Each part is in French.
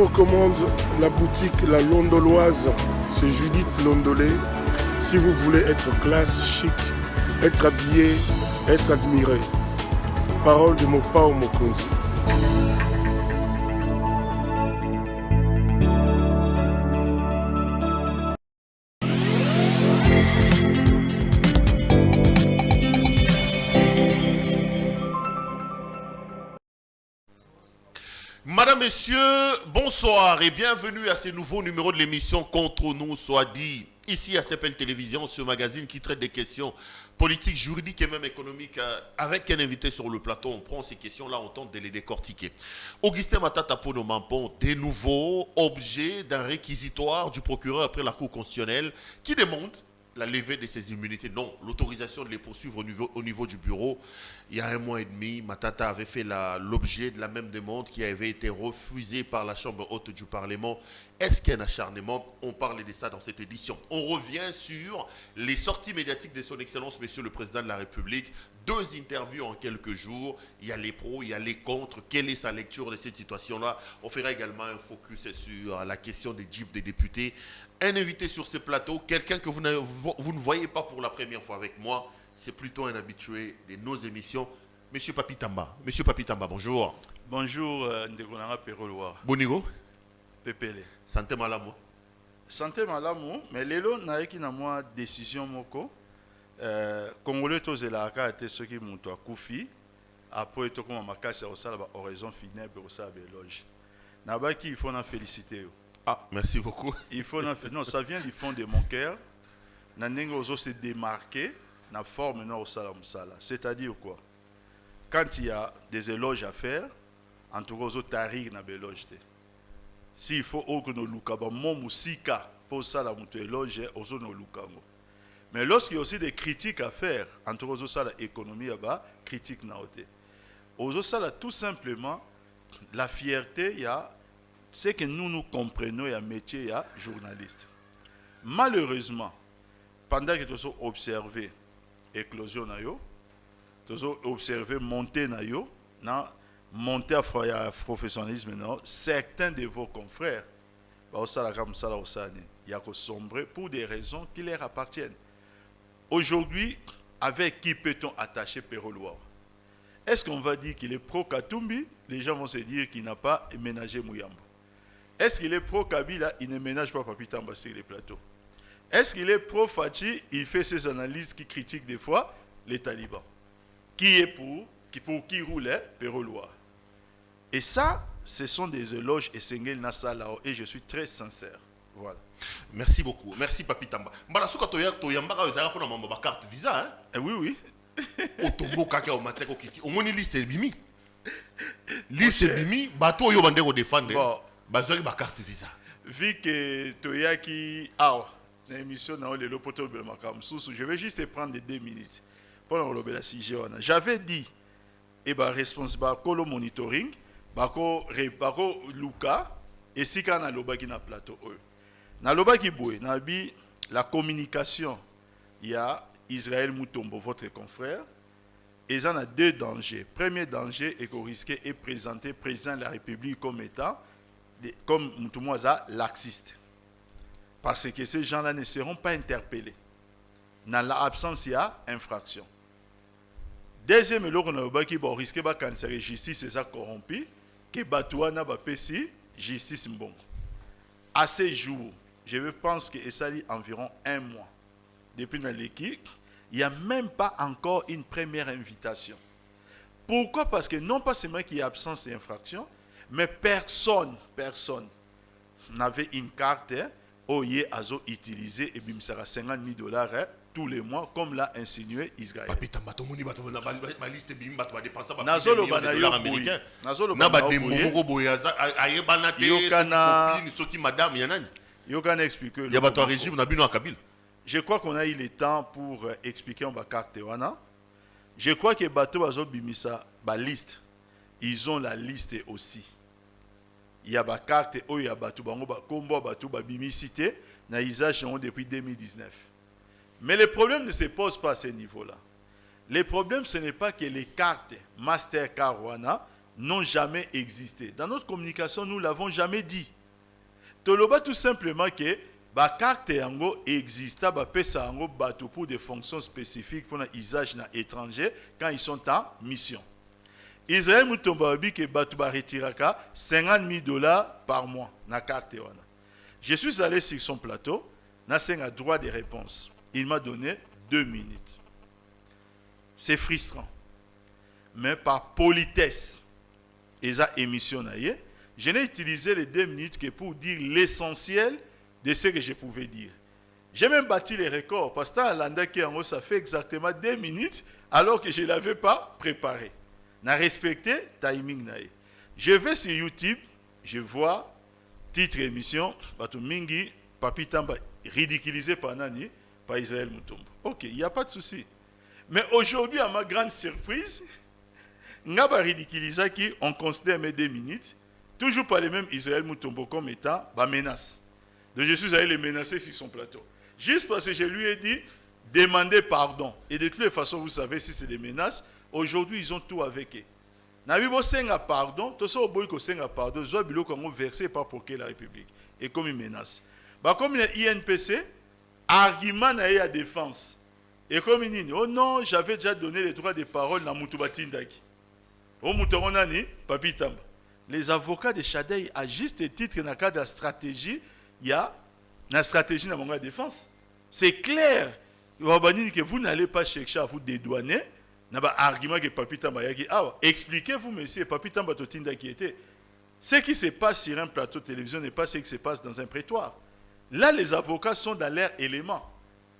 recommande la boutique La Londoloise. C'est Judith Londolé. Si vous voulez être classe, chic, être habillé, être admiré. Parole de Mopao Mokonzi. Madame, Messieurs, bonsoir et bienvenue à ce nouveau numéro de l'émission Contre nous soit dit. Ici à CPL Télévision, ce magazine qui traite des questions politiques, juridiques et même économiques avec un invité sur le plateau. On prend ces questions-là, on tente de les décortiquer. Augustin Matata Pono Mampon, des nouveaux objets d'un réquisitoire du procureur après la Cour constitutionnelle qui demande la levée de ces immunités. Non, l'autorisation de les poursuivre au niveau du bureau. Il y a 1 mois et demi, Matata avait fait l'objet de la même demande qui avait été refusée par la Chambre haute du Parlement. Est-ce qu'il y a un acharnement? On parle de ça dans cette édition. On revient sur les sorties médiatiques de son Excellence, Monsieur le Président de la République. 2 interviews en quelques jours. Il y a les pros, il y a les contre. Quelle est sa lecture de cette situation-là? On fera également un focus sur la question des jeeps des députés. Un invité sur ce plateau, quelqu'un que vous ne voyez pas pour la première fois avec moi. C'est plutôt un habitué de nos émissions. Monsieur Papi Tamba. Monsieur Papi Tamba, bonjour. Bonjour, Ndegonara Peroloa. Bonigo. Pepele. Santé malamu. Santé malamu, mais lelo naeki na moi décision moko. Congolais tozelaka ate soki muto akufi. Après to koma makasi osala ba oraison funèbre osala beloge. Nabaki il faut na féliciter. Ah, merci beaucoup. Il faut na non, ça vient du fond de mon cœur. Na ndenge ozo se démarquer na forme na osala musala. C'est-à-dire quoi? Quand il y a des éloges à faire, en tout cas ozo tarir na beloge te. S'il faut que nous lukaba mon musika pour ça la muto éloge ozo no lukango. Mais lorsqu'il y a aussi des critiques à faire, en tout cas ozo ça la économie là-bas, critique na ote. Ozo ça la tout simplement la fierté, il y a c'est que nous comprenons, il y a métier, il y a journaliste. Malheureusement, pendant que nous avons observé l'éclosion, nous avons observé montée, monter à professionnalisme, certains de vos confrères, il y a sombrer pour des raisons qui leur appartiennent. Aujourd'hui, avec qui peut-on attacher Peroloa? Est-ce qu'on va dire qu'il est pro-Katumbi? Les gens vont se dire qu'il n'a pas ménagé Mouyambo. Est-ce qu'il est pro-Kabila? Il ne ménage pas Papi Tamba sur les plateaux. Est-ce qu'il est pro-Fachi? Il fait ses analyses qui critiquent des fois les talibans. Qui est pour qui roulait Peroloa? Et ça, ce sont des éloges et Sengel Nassalao. Et je suis très sincère. Voilà. Merci beaucoup. Merci Papi Tamba. Mbala toyambaka ezaka pona mamba ba carte visa hein? Oui, oui. Otombo kaka o mateko kiti. Omoni liste bimi. Liste bimi, bato oyo bande ko défendre. Bon. Bazoi ba carte visa. Vu que Toyaki l'émission na le lopoto be makam susu, je vais juste prendre 2 minutes pour enlever la sujet. J'avais dit et responsable kolo monitoring bako Luka et si kana lobaki na plateau na lobaki boy na bi la communication, il y a Israël Moutombo, votre confrère, et il y a 2 dangers. Premier danger est qu'on risquait et présenter président de la République comme étant comme Moutoumouaza laxiste. Parce que ces gens-là ne seront pas interpellés. Dans l'absence, il y a infraction. Deuxième, on risque de cancer justice et ça corrompu, que Batouana va péci justice mbongo. À ces jours, je pense que ça dit environ 1 mois. Depuis l'équipe, il n'y a même pas encore une première invitation. Pourquoi? Parce que non pas seulement qu'il y a absence et infraction, mais personne n'avait une carte OIE Azo utilisée et bim sera $50,000 tous les mois, comme l'a insinué Israël. Papi Tamba, tout le monde va liste bim va dépenser Nazolo $1 américain. Nazolo Yokana expliquer. Il y a un régime, on a bien Kabyle. Je crois qu'on a eu le temps pour expliquer on va carte wana. Je crois que bateau Azo bimisa ba liste. Ils ont la liste aussi. Il y a ba carte où il y a bateau bango ba kombo bateau ba bimisité na usage depuis 2019. Mais le problème ne se pose pas à ce niveau-là. Le problème, ce n'est pas que les cartes Mastercard Wana n'ont jamais existé. Dans notre communication, nous ne l'avons jamais dit. Toloba tout simplement que la carte yango existe pour des fonctions spécifiques pour l'usage étranger quand ils sont en mission. Israël Mutomba dit que batu ba retiraka $50,000 par mois na carte wana. Je suis allé sur son plateau, na un droit de réponse. Il m'a donné 2 minutes. C'est frustrant. Mais par politesse, et ça émission je n'ai utilisé les 2 minutes que pour dire l'essentiel de ce que je pouvais dire. J'ai même battu les records parce que Alanda ça fait exactement 2 minutes alors que je ne l'avais pas préparé. N'a respecté timing nae. Je vais sur YouTube, je vois titre émission Batu Mingi Papi Tamba ridiculisé par Nani, par Israël Mutombo. Ok, il n'y a pas de souci. Mais aujourd'hui, à ma grande surprise, Ngaba ridiculisé qui on considère mes 2 minutes, toujours pas les mêmes Israël Mutombo comme étant bah, menace. Donc je suis allé les menacer sur son plateau. Juste parce que je lui ai dit demandez pardon. Et de toutes les façons, vous savez, si c'est des menaces, aujourd'hui ils ont tout avec eux. Nabibo senga pardon, tout ça au boy ko senga pardon, zo bilo ko versé par pour que la République. Et comme une menace. Bah comme il y a INPC, argument na à défense. Et comme il dit oh non, j'avais déjà donné les droits de parole na Mutubatindaki. Au Mutoronani, Papi Tamba. Les avocats de Chadei à juste titre dans le cadre de la stratégie, il y a une stratégie dans la défense. C'est clair. Que vous n'allez pas chercher à vous dédouaner. Il y a un argument que Papi Tamba a dit. Expliquez-vous, monsieur, Papi Tamba Totinda qui était. Ce qui se passe sur un plateau de télévision n'est pas ce qui se passe dans un prétoire. Là, les avocats sont dans leur élément.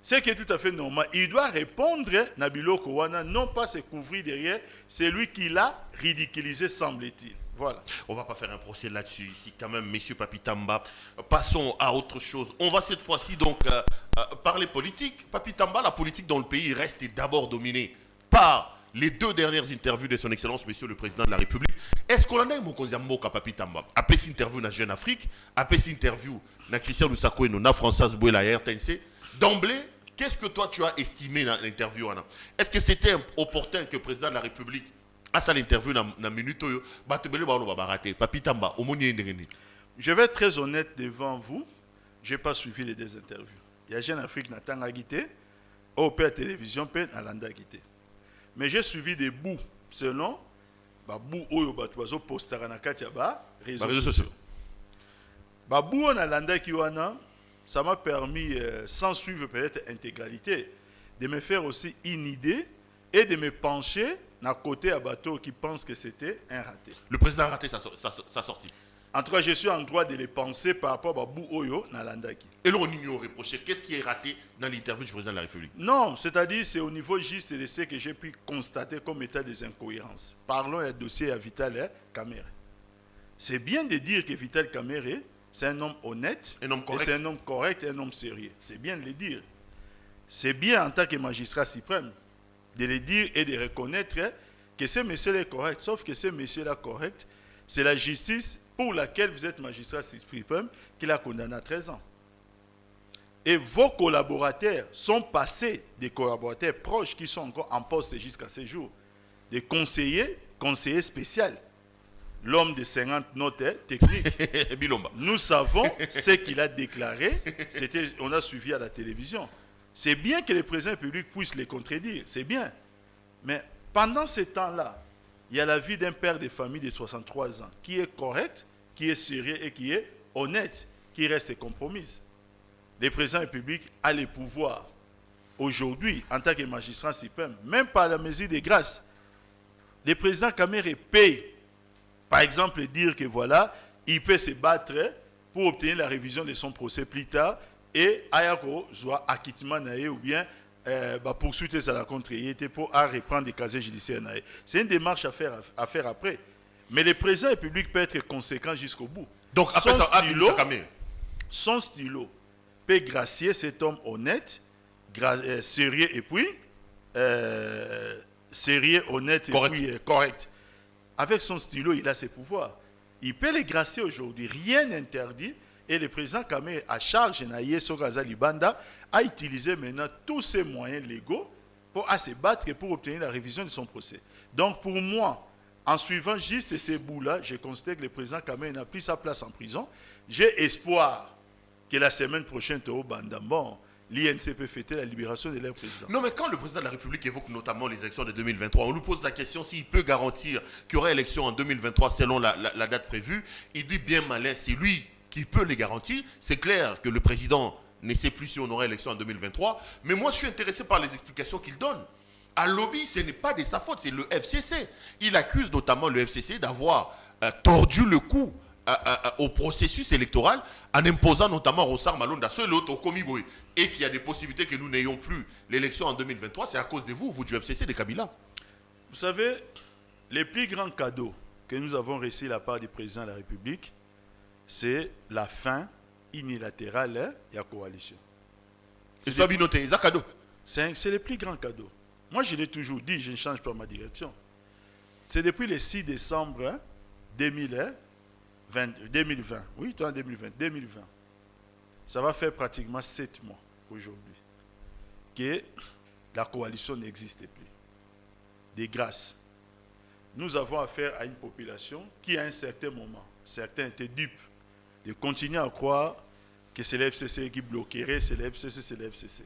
Ce qui est tout à fait normal. Il doit répondre, Nabilo Kowana, non pas se couvrir derrière, c'est lui qui l'a ridiculisé, semble-t-il. Voilà. On ne va pas faire un procès là-dessus ici quand même, messieurs Papi Tamba. Passons à autre chose. On va cette fois-ci donc parler politique. Papi Tamba, la politique dans le pays reste d'abord dominée par les 2 dernières interviews de son Excellence, Monsieur le Président de la République. Est-ce qu'on en a eu mon Papi Tamba? Après cette interview dans Jeune Afrique, après cette interview dans Christian Lusako et na Françoise Boué, la RTNC, d'emblée, qu'est-ce que toi tu as estimé dans l'interview? Est-ce que c'était opportun que le Président de la République à ça l'interview dans la minute Papi Tamba je vais être très honnête devant vous, je n'ai pas suivi les 2 interviews. Il y a Jeune Afrique qui n'a guité, au père télévision peut Nalanda guité. Mais j'ai suivi des bouts selon bouts oyo batuazo postara na kati ba réseaux sociaux. Bouts Nalanda qui wana, ça m'a permis sans suivre peut-être intégralité de me faire aussi une idée et de me pencher d'un côté à bateau qui pense que c'était un raté. Le président a raté sa sortie. En tout cas, je suis en droit de les penser par rapport à Bou Oyo Nalandaki. Et l'on ignore reprocher. Qu'est-ce qui est raté dans l'interview du président de la République? Non, c'est-à-dire c'est au niveau juste de ce que j'ai pu constater comme état des incohérences. Parlons d'un dossier à Vital Kamere. C'est bien de dire que Vital Kamere, c'est un homme honnête, un homme correct. C'est un homme correct et un homme sérieux. C'est bien de le dire. C'est bien en tant que magistrat suprême de le dire et de reconnaître que ce monsieur est correct. Sauf que ce monsieur-là correct, c'est la justice pour laquelle vous êtes magistrat suprême qui l'a condamné à 13 ans. Et vos collaborateurs sont passés des collaborateurs proches qui sont encore en poste jusqu'à ce jour. Des conseillers spéciaux. L'homme de 50 notes techniques. Nous savons ce qu'il a déclaré. On a suivi à la télévision. C'est bien que le président public puisse les contredire, c'est bien. Mais pendant ce temps-là, il y a la vie d'un père de famille de 63 ans qui est correct, qui est sérieux et qui est honnête, qui reste compromise. Le président public a le pouvoir aujourd'hui, en tant que magistrat suprême, même par la mesure de grâce. Le président Kamere paye, par exemple, dire que voilà, il peut se battre pour obtenir la révision de son procès plus tard. Et ayako soit acquittement naé ou bien poursuite à la contre pour reprendre des casiers judiciaires naé. C'est une démarche à faire après. Mais le président public peut être conséquent jusqu'au bout. Donc après son stylo peut gracier cet homme honnête, sérieux et puis sérieux, honnête et correct. Puis correct. Avec son stylo, il a ses pouvoirs. Il peut les gracier aujourd'hui. Rien n'interdit. Et le président Kamere, à charge, a utilisé maintenant tous ses moyens légaux pour se battre et pour obtenir la révision de son procès. Donc pour moi, En suivant juste ces bouts-là, je constate que le président Kamé n'a plus sa place en prison. J'ai espoir que la semaine prochaine, au Bandambon, l'INC peut fêter la libération de leur président. Non, mais quand le président de la République évoque notamment les élections de 2023, on lui pose la question s'il peut garantir qu'il y aura élection en 2023 selon la date prévue. Il dit bien malin, c'est lui qui peut les garantir. C'est clair que le président ne sait plus si on aura élection en 2023. Mais moi, je suis intéressé par les explications qu'il donne. À lobby, ce n'est pas de sa faute, c'est le FCC. Il accuse notamment le FCC d'avoir tordu le cou au processus électoral en imposant notamment Rossard Malonda, seul autre au Komiboy, et qu'il y a des possibilités que nous n'ayons plus l'élection en 2023, c'est à cause de vous du FCC de Kabila. Vous savez, les plus grands cadeaux que nous avons reçus de la part du président de la République, c'est la fin unilatérale de la coalition. C'est ça, Binoté, c'est un cadeau. C'est les plus grands cadeaux. Moi, je l'ai toujours dit, je ne change pas ma direction. C'est depuis le 6 décembre 2020. Oui, toi en 2020. Ça va faire pratiquement 7 mois aujourd'hui que la coalition n'existe plus. De grâce. Nous avons affaire à une population qui, à un certain moment, certains étaient dupes de continuer à croire que c'est le FCC qui bloquerait, c'est le FCC.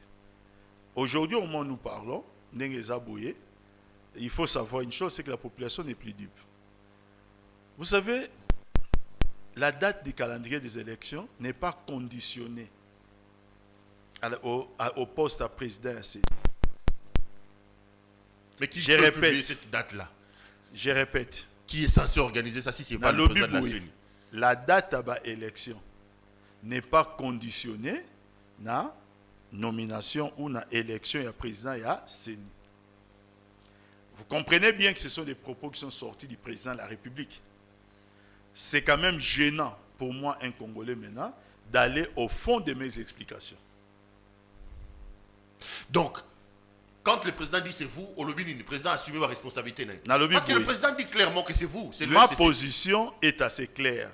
Aujourd'hui, au moment où nous parlons, il faut savoir une chose, c'est que la population n'est plus dupe. Vous savez, la date du calendrier des élections n'est pas conditionnée au poste à président à CENI. Mais qui peut publier cette date-là? Je répète. Qui est censé organiser ça si ce n'est pas le président de la CENI? La date à l'élection n'est pas conditionnée na nomination ou na élection à président à CENI. Vous comprenez bien que ce sont des propos qui sont sortis du président de la République. C'est quand même gênant pour moi, un Congolais maintenant, d'aller au fond de mes explications. Donc, quand le président dit c'est vous, le président a assumé ma responsabilité. Parce que le président dit clairement que c'est vous. Ma position est assez claire.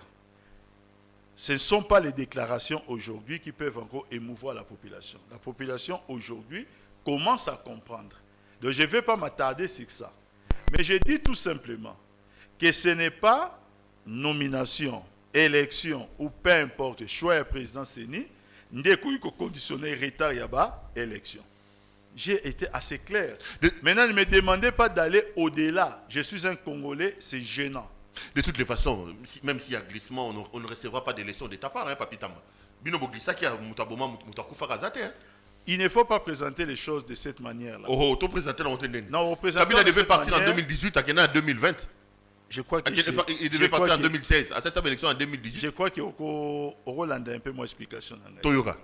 Ce ne sont pas les déclarations aujourd'hui qui peuvent encore émouvoir la population. La population aujourd'hui commence à comprendre. Donc je ne vais pas m'attarder sur ça. Mais je dis tout simplement que ce n'est pas nomination, élection ou peu importe, choix à président CENI, ne peut conditionner retard yaba élection. J'ai été assez clair. Maintenant, ne me demandez pas d'aller au-delà. Je suis un Congolais, c'est gênant. De toutes les façons, même s'il y a glissement, on ne recevra pas d'élection de ta part, hein, Papi Tamba. Il ne faut pas présenter les choses de cette manière-là. Oh, tu présentes la montée. Non, vous présentez. Kabila devait partir en 2018, en 2020. Je crois qu'il devait partir en 2016. À cette élection en 2018. Je crois qu'il y a un peu moins d'explication. Toyoka.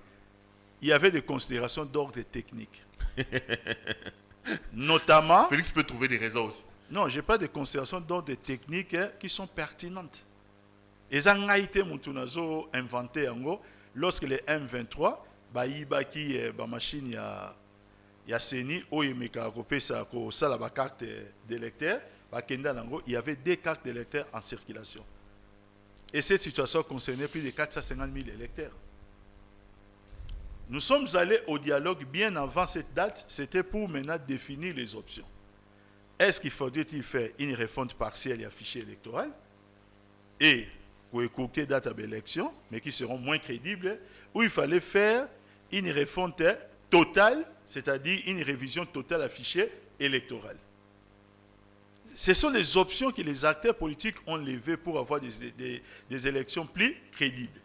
Il y avait des considérations d'ordre technique. Notamment. Félix peut trouver des raisons aussi. Non, je n'ai pas de considérations d'ordre technique qui sont pertinentes. Et ça a été inventé lorsque les M23, machine ya CENI, la carte d'électeur, il y avait des cartes d'électeurs en circulation. Et cette situation concernait plus de 450 000 électeurs. Nous sommes allés au dialogue bien avant cette date, c'était pour maintenant définir les options. Est-ce qu'il faudrait-il faire une refonte partielle et affichée électorale et pour écouter date à l'élection, mais qui seront moins crédibles, ou il fallait faire une refonte totale, c'est-à-dire une révision totale affichée électorale. Ce sont les options que les acteurs politiques ont levées pour avoir des élections plus crédibles.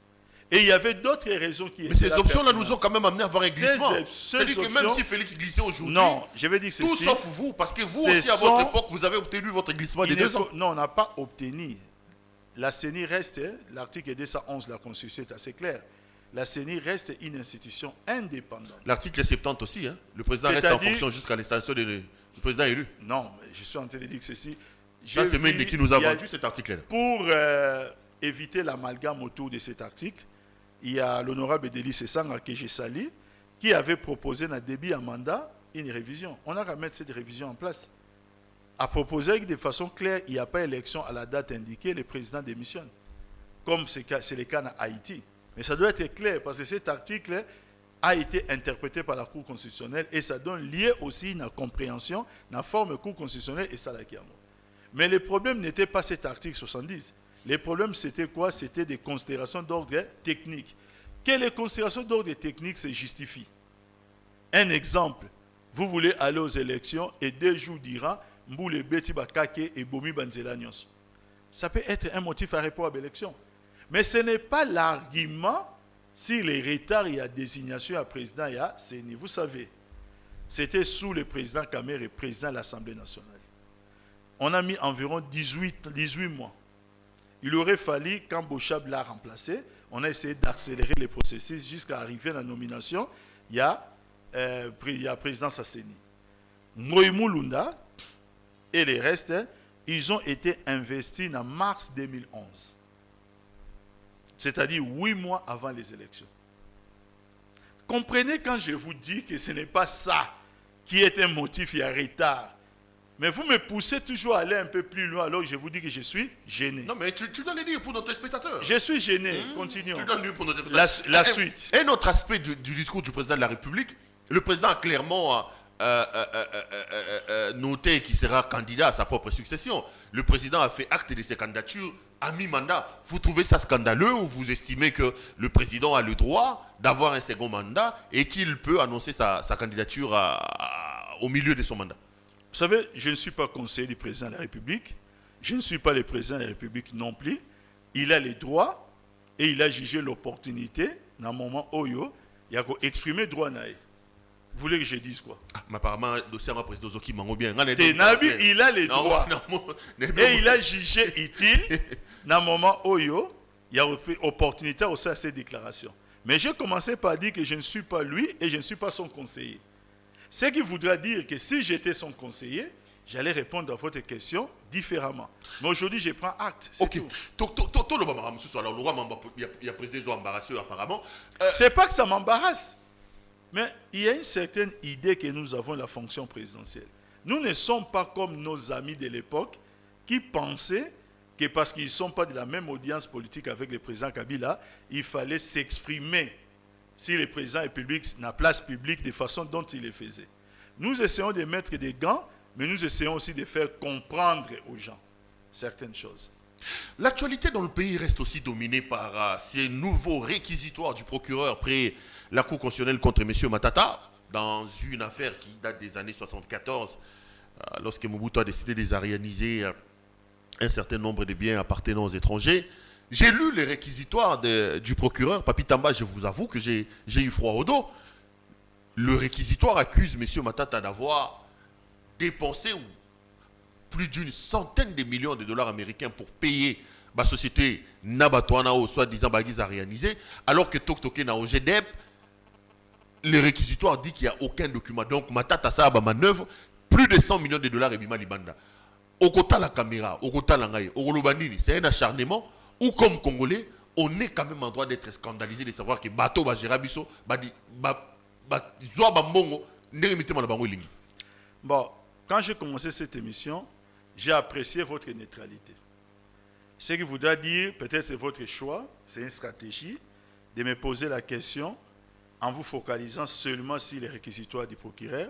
Et il y avait d'autres raisons qui étaient. Mais ces options-là nous ont quand même amené à avoir un glissement. C'est-à-dire que même si Félix glissait aujourd'hui, non, je vais dire que tout sauf vous, parce que vous aussi à votre époque, vous avez obtenu votre glissement de 2 ans. Non, on n'a pas obtenu. La CENI reste, l'article 211 de la Constitution est assez clair. La CENI reste une institution indépendante. L'article 70 aussi, hein? Le président reste en fonction jusqu'à l'installation du président élu. Non, mais je suis en train de dire que ceci. Ça, c'est Mendy qui nous a vendu cet article-là. Pour éviter l'amalgame autour de cet article, il y a l'honorable Delis Sessanga que j'ai sali, qui avait proposé dans le début à mandat une révision. On a qu'à mettre cette révision en place. A proposé que de façon claire, il n'y a pas élection à la date indiquée, le président démissionne. Comme c'est le cas en Haïti. Mais ça doit être clair parce que cet article a été interprété par la Cour constitutionnelle et ça donne lieu aussi une compréhension dans la forme Cour constitutionnelle et ça là qui a mot. Mais le problème n'était pas cet article 70. Le problème, c'était quoi? C'était des considérations d'ordre technique. Quelles considérations d'ordre technique se justifient? Un exemple, vous voulez aller aux élections et 2 jours durant, Mboule Beti Bakake et Bomi Banzelanios. Ça peut être un motif à rapport à l'élection. Mais ce n'est pas l'argument si les retards et la désignation à président et à CENI. Vous savez, c'était sous le président Kamer et président de l'Assemblée nationale. On a mis environ 18 mois. Il aurait fallu, quand Bochab l'a remplacé, on a essayé d'accélérer les processus jusqu'à arriver à la nomination. Il y a président Sasseni. Moïmou Lunda et les restes, ils ont été investis en mars 2011. C'est-à-dire 8 mois avant les élections. Comprenez quand je vous dis que ce n'est pas ça qui est un motif, il y a retard. Mais vous me poussez toujours à aller un peu plus loin alors que je vous dis que je suis gêné. Non, mais tu dois le dire pour notre spectateur. Je suis gêné. Continuons. Tu dois le dire pour notre spectateur. La suite. Un autre aspect du discours du président de la République, le président a clairement noté qu'il sera candidat à sa propre succession. Le président a fait acte de ses candidatures à mi-mandat. Vous trouvez ça scandaleux ou vous estimez que le président a le droit d'avoir un second mandat et qu'il peut annoncer sa candidature au milieu de son mandat? Vous savez, je ne suis pas conseiller du président de la République. Je ne suis pas le président de la République non plus. Il a les droits et il a jugé l'opportunité, dans un moment où il a exprimé droit naïf. Vous voulez que je dise quoi? Mais apparemment, le dossier va président Zoki Mango bien. Il a les droits. Et il a jugé utile, dans un moment où il y a opportunité aussi à ces déclarations. Mais j'ai commencé par dire que je ne suis pas lui et je ne suis pas son conseiller. Ce qui voudra dire que si j'étais son conseiller, j'allais répondre à votre question différemment. Mais aujourd'hui, je prends acte. Ok. Il y a président embarrassé apparemment. C'est pas que ça m'embarrasse. Mais il y a une certaine idée que nous avons de la fonction présidentielle. Nous ne sommes pas comme nos amis de l'époque qui pensaient que parce qu'ils ne sont pas de la même audience politique avec le président Kabila, il fallait s'exprimer si le président est public, dans la place publique, de façon dont il le faisait. Nous essayons de mettre des gants, mais nous essayons aussi de faire comprendre aux gens certaines choses. L'actualité dans le pays reste aussi dominée par ces nouveaux réquisitoires du procureur près la Cour constitutionnelle contre M. Matata, dans une affaire qui date des années 74, lorsque Mobutu a décidé de désarianiser un certain nombre de biens appartenant aux étrangers. J'ai lu les réquisitoires du procureur. Papi Tamba, je vous avoue que j'ai eu froid au dos. Le réquisitoire accuse M. Matata d'avoir dépensé plus d'une centaine de millions de dollars américains pour payer la société Nabatouana, soit-disant désarianisée, alors que Toktoke na OGDEP, le réquisitoire dit qu'il n'y a aucun document. Donc Matata ça a manœuvre plus de 100 millions de dollars et bima libanda. Okota la caméra, Okota la ngaye, Okolobanini, c'est un acharnement. Ou comme Congolais, on est quand même en droit d'être scandalisé de savoir que bateau ba Gerabiso Bon, quand j'ai commencé cette émission, j'ai apprécié votre neutralité. Ce qui voudra dire, peut-être c'est votre choix, c'est une stratégie, de me poser la question en vous focalisant seulement sur les réquisitoires du procureur,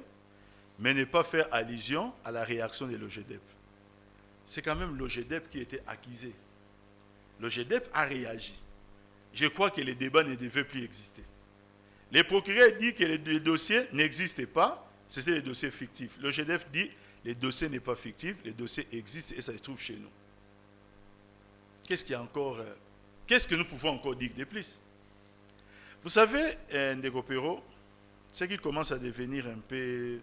mais ne pas faire allusion à la réaction de l'OGDEP. C'est quand même l'OGDEP qui était accusé. L'OGDEP a réagi. Je crois que le débat ne devait plus exister. Le procureur dit que le dossier n'existait pas, c'était le dossier fictif. L'OGDEP dit que le dossier n'est pas fictif, le dossier existe et ça se trouve chez nous. Qu'est-ce que nous pouvons encore dire de plus? Vous savez, Ndeko Pero, ce qui commence à devenir un peu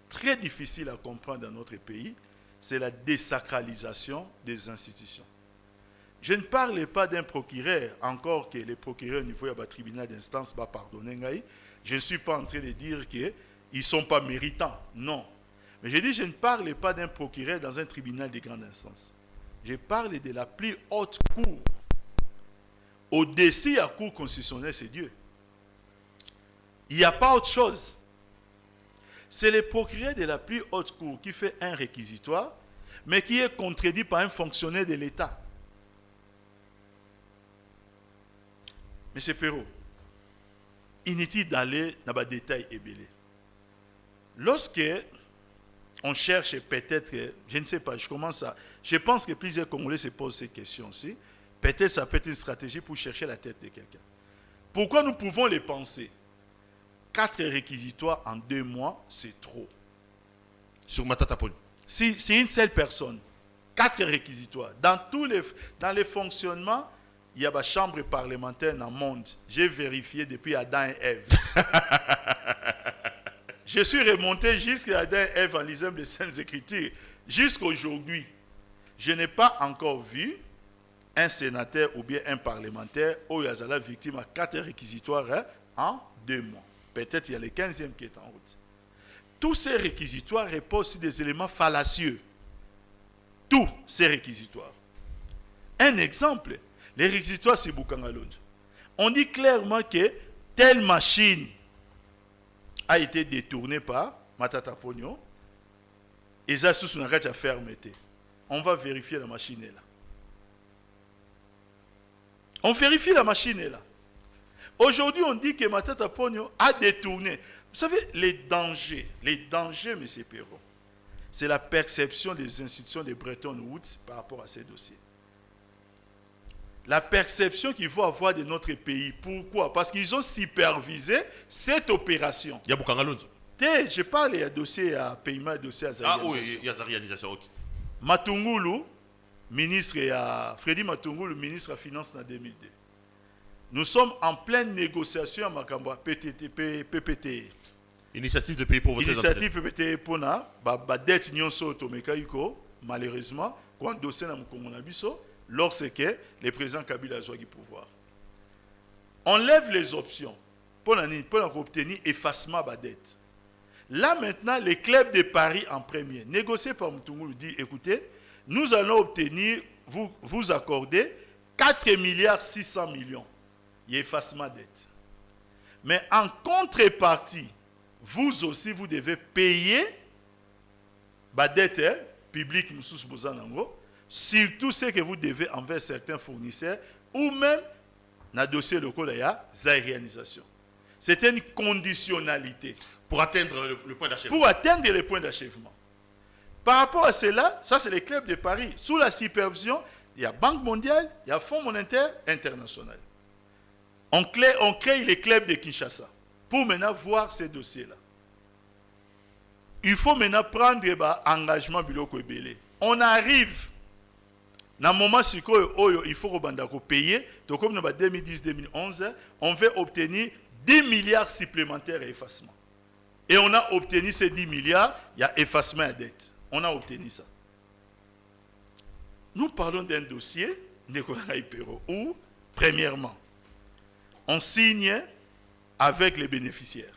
très difficile à comprendre dans notre pays, c'est la désacralisation des institutions. Je ne parle pas d'un procureur, encore que les procureurs au niveau du tribunal d'instance va pardonner. Je ne suis pas en train de dire qu'ils ne sont pas méritants. Non. Mais je dis, je ne parle pas d'un procureur dans un tribunal de grande instance. Je parle de la plus haute cour. Au-dessus de la cour constitutionnelle, c'est Dieu. Il n'y a pas autre chose. C'est le procureur de la plus haute cour qui fait un réquisitoire, mais qui est contredit par un fonctionnaire de l'État. Monsieur Perrault, inutile d'aller dans les détails ébélés. Lorsque on cherche peut-être, je ne sais pas, je pense que plusieurs Congolais se posent cette question aussi. Peut-être ça peut être une stratégie pour chercher la tête de quelqu'un. Pourquoi nous pouvons les penser? 4 réquisitoires en 2 mois, c'est trop. Sur Matata Ponyo. Si une seule personne, 4 réquisitoires, dans les fonctionnements, il y a des chambres parlementaires dans le monde. J'ai vérifié depuis Adam et Ève. Je suis remonté jusqu'à Adam et Ève en lisant les Saintes Écritures. Jusqu'à aujourd'hui, je n'ai pas encore vu un sénateur ou bien un parlementaire où il y a la victime à 4 réquisitoires en 2 mois. Peut-être il y a le 15e qui est en route. Tous ces réquisitoires reposent sur des éléments fallacieux. Tous ces réquisitoires. Un exemple, les réquisitoires sur Bukangalond. On dit clairement que telle machine a été détournée par Matata Ponyo et ça sous une règle à fermeté. On va vérifier la machine est là. On vérifie la machine est là. Aujourd'hui, on dit que Matata Ponyo a détourné. Vous savez, les dangers, M. Perrault, c'est la perception des institutions de Bretton Woods par rapport à ces dossiers. La perception qu'il faut avoir de notre pays. Pourquoi? Parce qu'ils ont supervisé cette opération. Il y a Bukangalonzo. Je parle, il y a dossier à paiement, dossier à réalisation. Ah oui, il y a la réalisation, ok. Matungulu, ministre Freddy Matungulu, ministre de la Finance en 2002. Nous sommes en pleine négociation avec PPT. Initiative de pays pour voter. Initiative PPT pour la dette nyonso tomekaiko, malheureusement, quand dossier na mukongo biso, lorsque le président Kabila a eu pouvoir. On lève les options pour obtenir effacement de la dette. Là maintenant, les clubs de Paris en premier, négocié par Mutungulu, dit écoutez, nous allons obtenir, vous accorder 4 milliards 600 millions. Il y a effacement de dette. Mais en contrepartie, vous aussi, vous devez payer la dette publique, surtout ce que vous devez envers certains fournisseurs, ou même dans le dossier local, il y a la réalisation. C'est une conditionnalité. Pour atteindre le point d'achèvement. Pour atteindre le point d'achèvement. Par rapport à cela, ça c'est les clubs de Paris. Sous la supervision, il y a Banque mondiale, il y a Fonds monétaire international. On crée les clubs de Kinshasa pour maintenant voir ces dossiers-là. Il faut maintenant prendre l'engagement biloko ebele. On arrive dans le moment où il faut payer, donc comme dans 2010-2011, on veut obtenir 10 milliards supplémentaires à effacement. Et on a obtenu ces 10 milliards, il y a effacement à dette. On a obtenu ça. Nous parlons d'un dossier, où, premièrement, on signe avec les bénéficiaires.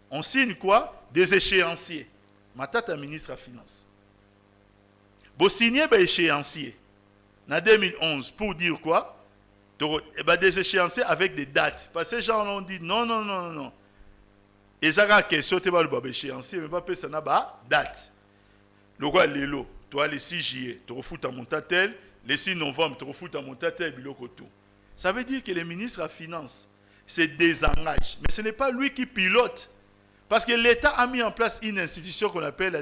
On signe quoi? Des échéanciers. Matata ministre de la Finance. Vous signez des échéanciers. En 2011, pour dire quoi? Des échéanciers avec des dates. Parce que les gens ont dit non. Et ça a question de échéancier, mais pas ça n'a pas date. Le roi Lélo, toi le 6 juillet, tu refous ta montatel, le 6 novembre, tu refous ta montatel, bilokoto. Ça veut dire que le ministre de la Finance se désengage. Mais ce n'est pas lui qui pilote. Parce que l'État a mis en place une institution qu'on appelle la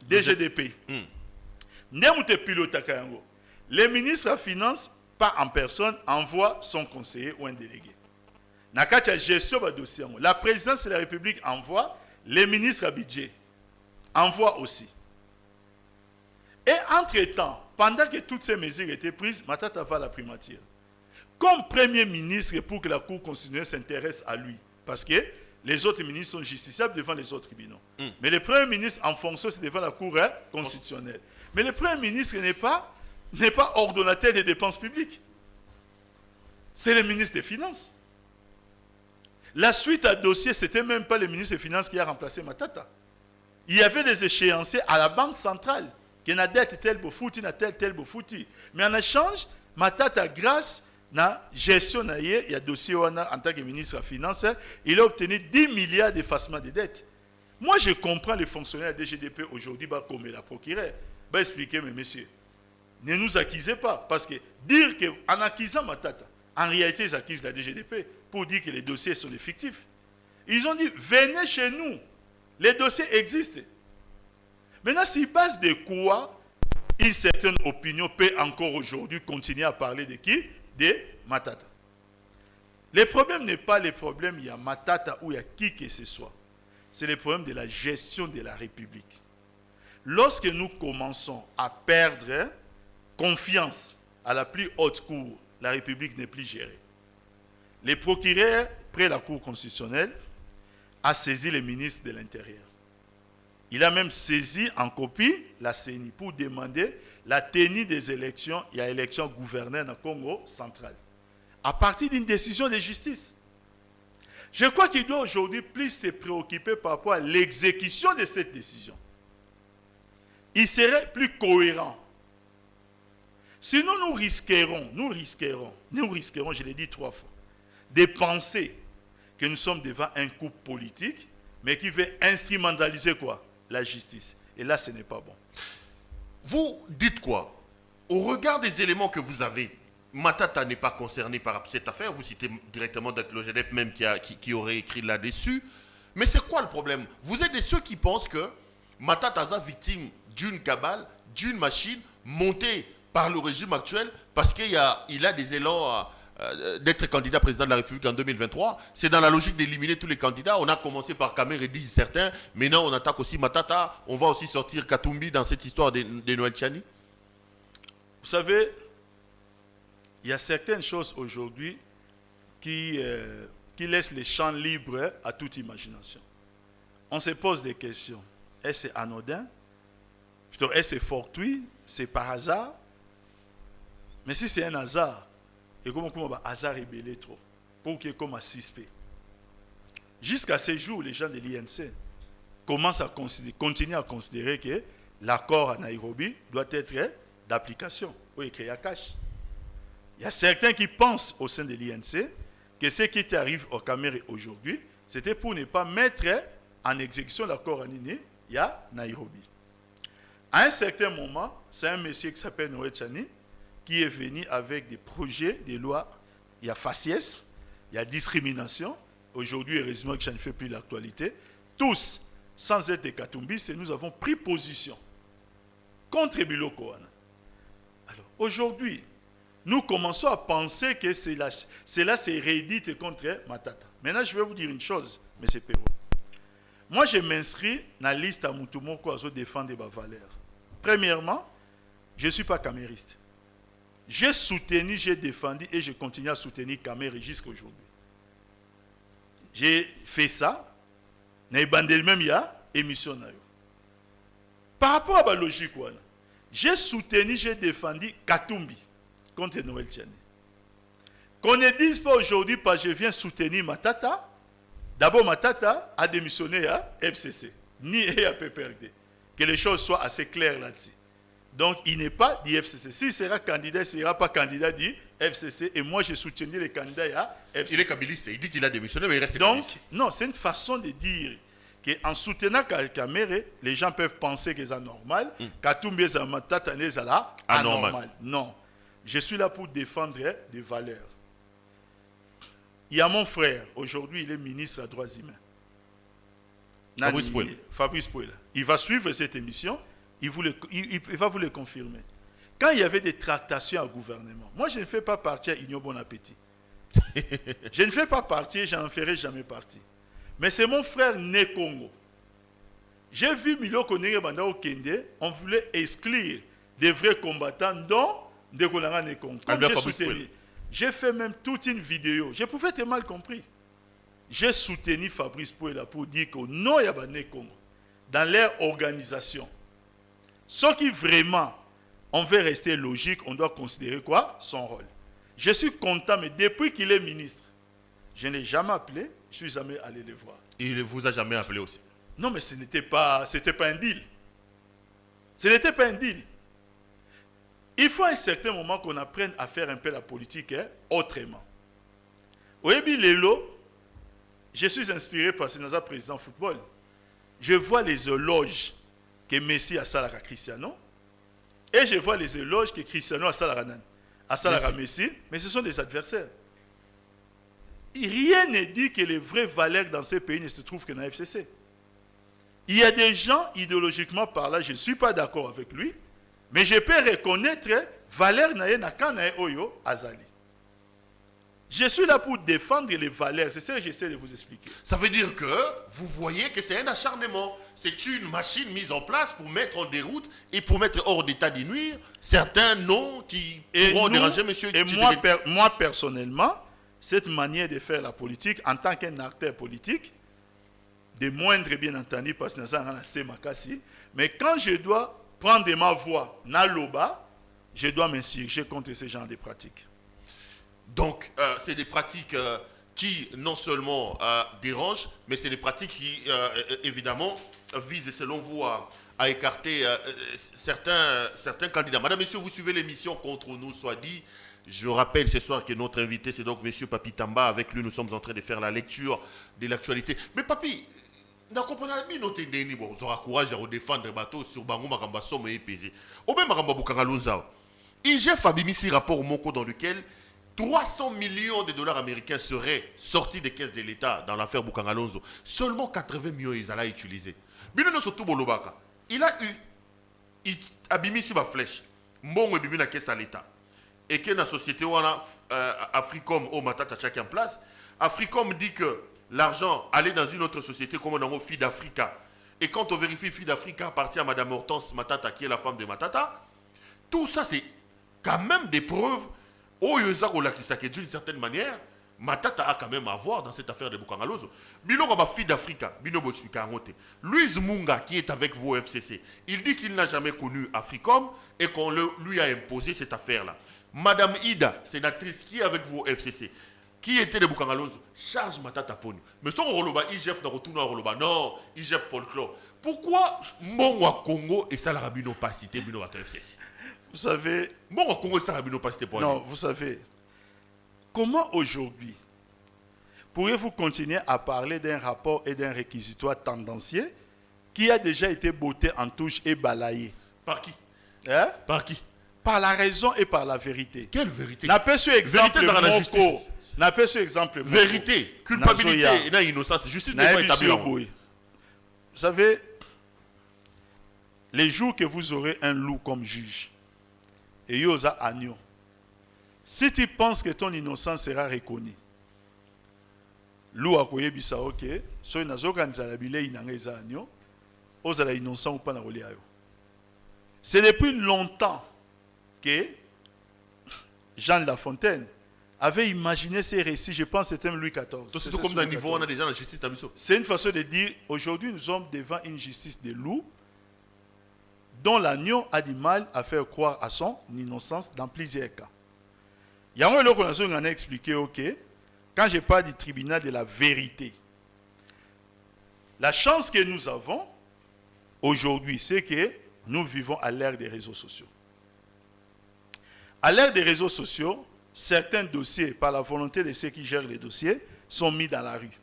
DGDP. Le ministre de la Finance, pas en personne, envoie son conseiller ou un délégué. Dans la gestion du dossier, la présidence de la République envoie, les ministres à budget envoient aussi. Et entre-temps, pendant que toutes ces mesures étaient prises, Matata va à la primature. Comme Premier ministre, pour que la Cour constitutionnelle s'intéresse à lui. Parce que les autres ministres sont justiciables devant les autres tribunaux. Mais le Premier ministre, en fonction, c'est devant la Cour constitutionnelle. Mais le Premier ministre n'est pas ordonnateur des dépenses publiques. C'est le ministre des Finances. La suite à dossier, ce n'était même pas le ministre des Finances qui a remplacé Matata. Il y avait des échéanciers à la Banque centrale. Qui n'a dette tel bofouti, n'a tel bofouti. Mais en échange, Matata, grâce à la gestion il y a dossier en tant que ministre des Finances, il a obtenu 10 milliards d'effacement de dettes. Moi, je comprends les fonctionnaires de DGDP aujourd'hui, comme la procureure. Va expliquer, mais messieurs, ne nous accusez pas. Parce que dire qu'en accusant Matata, en réalité, ils accusent la DGDP pour dire que les dossiers sont fictifs. Ils ont dit, venez chez nous. Les dossiers existent. Maintenant, sur base de quoi une certaine opinion peut encore aujourd'hui continuer à parler de qui? De Matata. Le problème n'est pas le problème, il y a Matata ou il y a qui que ce soit. C'est le problème de la gestion de la République. Lorsque nous commençons à perdre confiance à la plus haute cour, la République n'est plus gérée. Le procureur, près la Cour constitutionnelle, a saisi le ministre de l'Intérieur. Il a même saisi en copie la CENI pour demander la tenue des élections. Il y a élection gouverneur dans le Congo central. À partir d'une décision de justice. Je crois qu'il doit aujourd'hui plus se préoccuper par rapport à l'exécution de cette décision. Il serait plus cohérent. Sinon, nous risquerons, je l'ai dit 3 fois, de penser que nous sommes devant un coup politique, mais qui veut instrumentaliser quoi? La justice. Et là, ce n'est pas bon. Vous dites quoi? Au regard des éléments que vous avez, Matata n'est pas concerné par cette affaire. Vous citez directement Daklogenep même qui aurait écrit là-dessus. Mais c'est quoi le problème? Vous êtes de ceux qui pensent que Matata est victime d'une cabale, d'une machine montée par le régime actuel parce qu'il a des élans d'être candidat président de la République en 2023. C'est dans la logique d'éliminer tous les candidats. On a commencé par Kamere, disent certains. Maintenant, on attaque aussi Matata. On va aussi sortir Katumbi dans cette histoire de Noël Tchani. Vous savez, il y a certaines choses aujourd'hui qui laissent les champs libres à toute imagination. On se pose des questions. Est-ce anodin? Est-ce fortuit? C'est par hasard? Mais si c'est un hasard, et comment hasard rébellé trop, pour qu'il y ait comme un suspect. Jusqu'à ce jour, les gens de l'INC continuent à considérer que l'accord à Nairobi doit être d'application. Oui, écrit à cash. Il y a certains qui pensent au sein de l'INC que ce qui arrive au Cameroun aujourd'hui, c'était pour ne pas mettre en exécution l'accord à Nairobi. À un certain moment, c'est un monsieur qui s'appelle Noël Tchani qui est venu avec des projets, des lois. Il y a faciès, il y a discrimination. Aujourd'hui, heureusement que ça ne fait plus l'actualité. Tous, sans être des Katumbis, nous avons pris position contre Biloko Wana. Alors, aujourd'hui, nous commençons à penser que cela c'est réédité contre Matata. Maintenant, je vais vous dire une chose, M. Perrault. Moi, je m'inscris dans la liste à Moutoumoko à défendre des valeurs. Premièrement, je ne suis pas camériste. J'ai soutenu, j'ai défendu et je continue à soutenir Kamere jusqu'à aujourd'hui. J'ai fait ça. Même il y a émission. Par rapport à la logique, j'ai soutenu, j'ai défendu Katumbi contre Noël Tchani. Qu'on ne dise pas aujourd'hui parce que je viens soutenir Matata. D'abord, Matata a démissionné à FCC, ni à PPRD. Que les choses soient assez claires là-dessus. Donc, il n'est pas du FCC. S'il sera candidat, il ne sera pas candidat du FCC. Et moi, j'ai soutenu les candidats à FCC. Il est kabiliste. Il dit qu'il a démissionné, mais il reste donc, kabiliste. Non, c'est une façon de dire qu'en soutenant Kamere, les gens peuvent penser que c'est anormal. Katumbi est anormal. Non. Je suis là pour défendre des valeurs. Il y a mon frère. Aujourd'hui, il est ministre des droits humains. Fabrice Pouel. Il va suivre cette émission. Il va vous le confirmer. Quand il y avait des tractations au gouvernement, moi je ne fais pas partie à Union Bon Appétit. Je ne fais pas partie, je n'en ferai jamais partie. Mais c'est mon frère né Congo. J'ai vu Miloko Nere Kende, on voulait exclure des vrais combattants dont Ndekolanga né Congo. J'ai fait même toute une vidéo. Je pouvais être mal compris. J'ai soutenu Fabrice Pouela pour dire que non, il y a pas né Congo. Dans leur organisation. Ce qui vraiment, on veut rester logique, on doit considérer quoi? Son rôle. Je suis content, mais depuis qu'il est ministre, je ne l'ai jamais appelé, je ne suis jamais allé le voir. Il ne vous a jamais appelé aussi? Non, mais ce n'était pas un deal. Ce n'était pas un deal. Il faut à un certain moment qu'on apprenne à faire un peu la politique autrement. Au Ebi Lelo, je suis inspiré par Sinaza président football. Je vois les éloges que Messi a salé à Cristiano et je vois les éloges que Cristiano a salé à Messi, mais ce sont des adversaires. Rien n'est dit que les vraies valeurs dans ces pays ne se trouvent que dans la FCC. Il y a des gens, idéologiquement parlant, je ne suis pas d'accord avec lui, mais je peux reconnaître valeur naye na kana oyo azali. Je suis là pour défendre les valeurs, c'est ça que j'essaie de vous expliquer. Ça veut dire que vous voyez que c'est un acharnement. C'est une machine mise en place pour mettre en déroute et pour mettre hors d'état de nuire certains noms qui pourront déranger monsieur. Et moi personnellement, cette manière de faire la politique en tant qu'un acteur politique, de moindre bien entendu parce que nous avons mais quand je dois prendre ma voix dans l'oba, je dois m'insurger contre ce genre de pratiques. Donc, c'est des pratiques qui non seulement dérangent, mais c'est des pratiques qui, évidemment, visent, selon vous, à écarter certains candidats. Madame, Messieurs, vous suivez l'émission Contre nous, soit dit. Je rappelle ce soir que notre invité, c'est donc Monsieur Papi Tamba. Avec lui, nous sommes en train de faire la lecture de l'actualité. Mais Papi, vous aurez courage à défendre le bateau sur Bango Makamba Somme et pesé. Au même Makamba Bukangalunza. IGF a mis ici rapport au Moko dans lequel 300 millions de dollars américains seraient sortis des caisses de l'État dans l'affaire Bukangalonzo. Seulement 80 millions ils allaient utiliser. Binono surtout Bolobaka. Il a eu abimi si ma flèche. Mbongo bimi la caisse à l'État. Et que la société wana Africom au matata chacun en place. Africom dit que l'argent allait dans une autre société comme on a Feed Africa. Et quand on vérifie Feed Africa appartient à Madame Hortense Matata qui est la femme de Matata. Tout ça c'est quand même des preuves. D'une certaine manière, Matata a quand même à voir dans cette affaire de Bukangalozo. Bino Raba Feed Africa, Bino Botsmika Ngote. Louise Munga, qui est avec vous au FCC, il dit qu'il n'a jamais connu Africom et qu'on lui a imposé cette affaire-là. Madame Ida, sénatrice, qui est avec vous au FCC, qui était de Bukangalozo, charge Matata Pony. Mettons Roloba, IGF n'a retourné à Roloba. Non, IGF folklore. Pourquoi Mbongwa Congo et Salarabino pas cité Bino au FCC? Vous savez... Non, vous savez, comment aujourd'hui pourriez-vous continuer à parler d'un rapport et d'un réquisitoire tendancieux qui a déjà été botté en touche et balayé? Par qui? Hein? Par qui? Par la raison et par la vérité. Quelle vérité? N'aperçu exemple vérité, culpabilité et innocence. Justice n'est pas établie. Vous savez, les jours que vous aurez un loup comme juge, et yosa agneau. Si tu penses que ton innocence sera reconnue, loup a koye bisa ok, so inazoka nzala bile inangeza agneau, ozala innocent ou pas na reliayo. C'est depuis longtemps que Jean Lafontaine avait imaginé ces récits, je pense que c'était Louis XIV. C'est tout comme dans le niveau, on a déjà la justice d'Abisso. C'est une façon de dire, aujourd'hui nous sommes devant une justice de loup, dont l'agneau a du mal à faire croire à son innocence dans plusieurs cas. Il y a un autre qu'on a expliqué, ok, quand je parle du tribunal de la vérité, la chance que nous avons aujourd'hui, c'est que nous vivons à l'ère des réseaux sociaux. À l'ère des réseaux sociaux, certains dossiers, par la volonté de ceux qui gèrent les dossiers, sont mis dans la rue.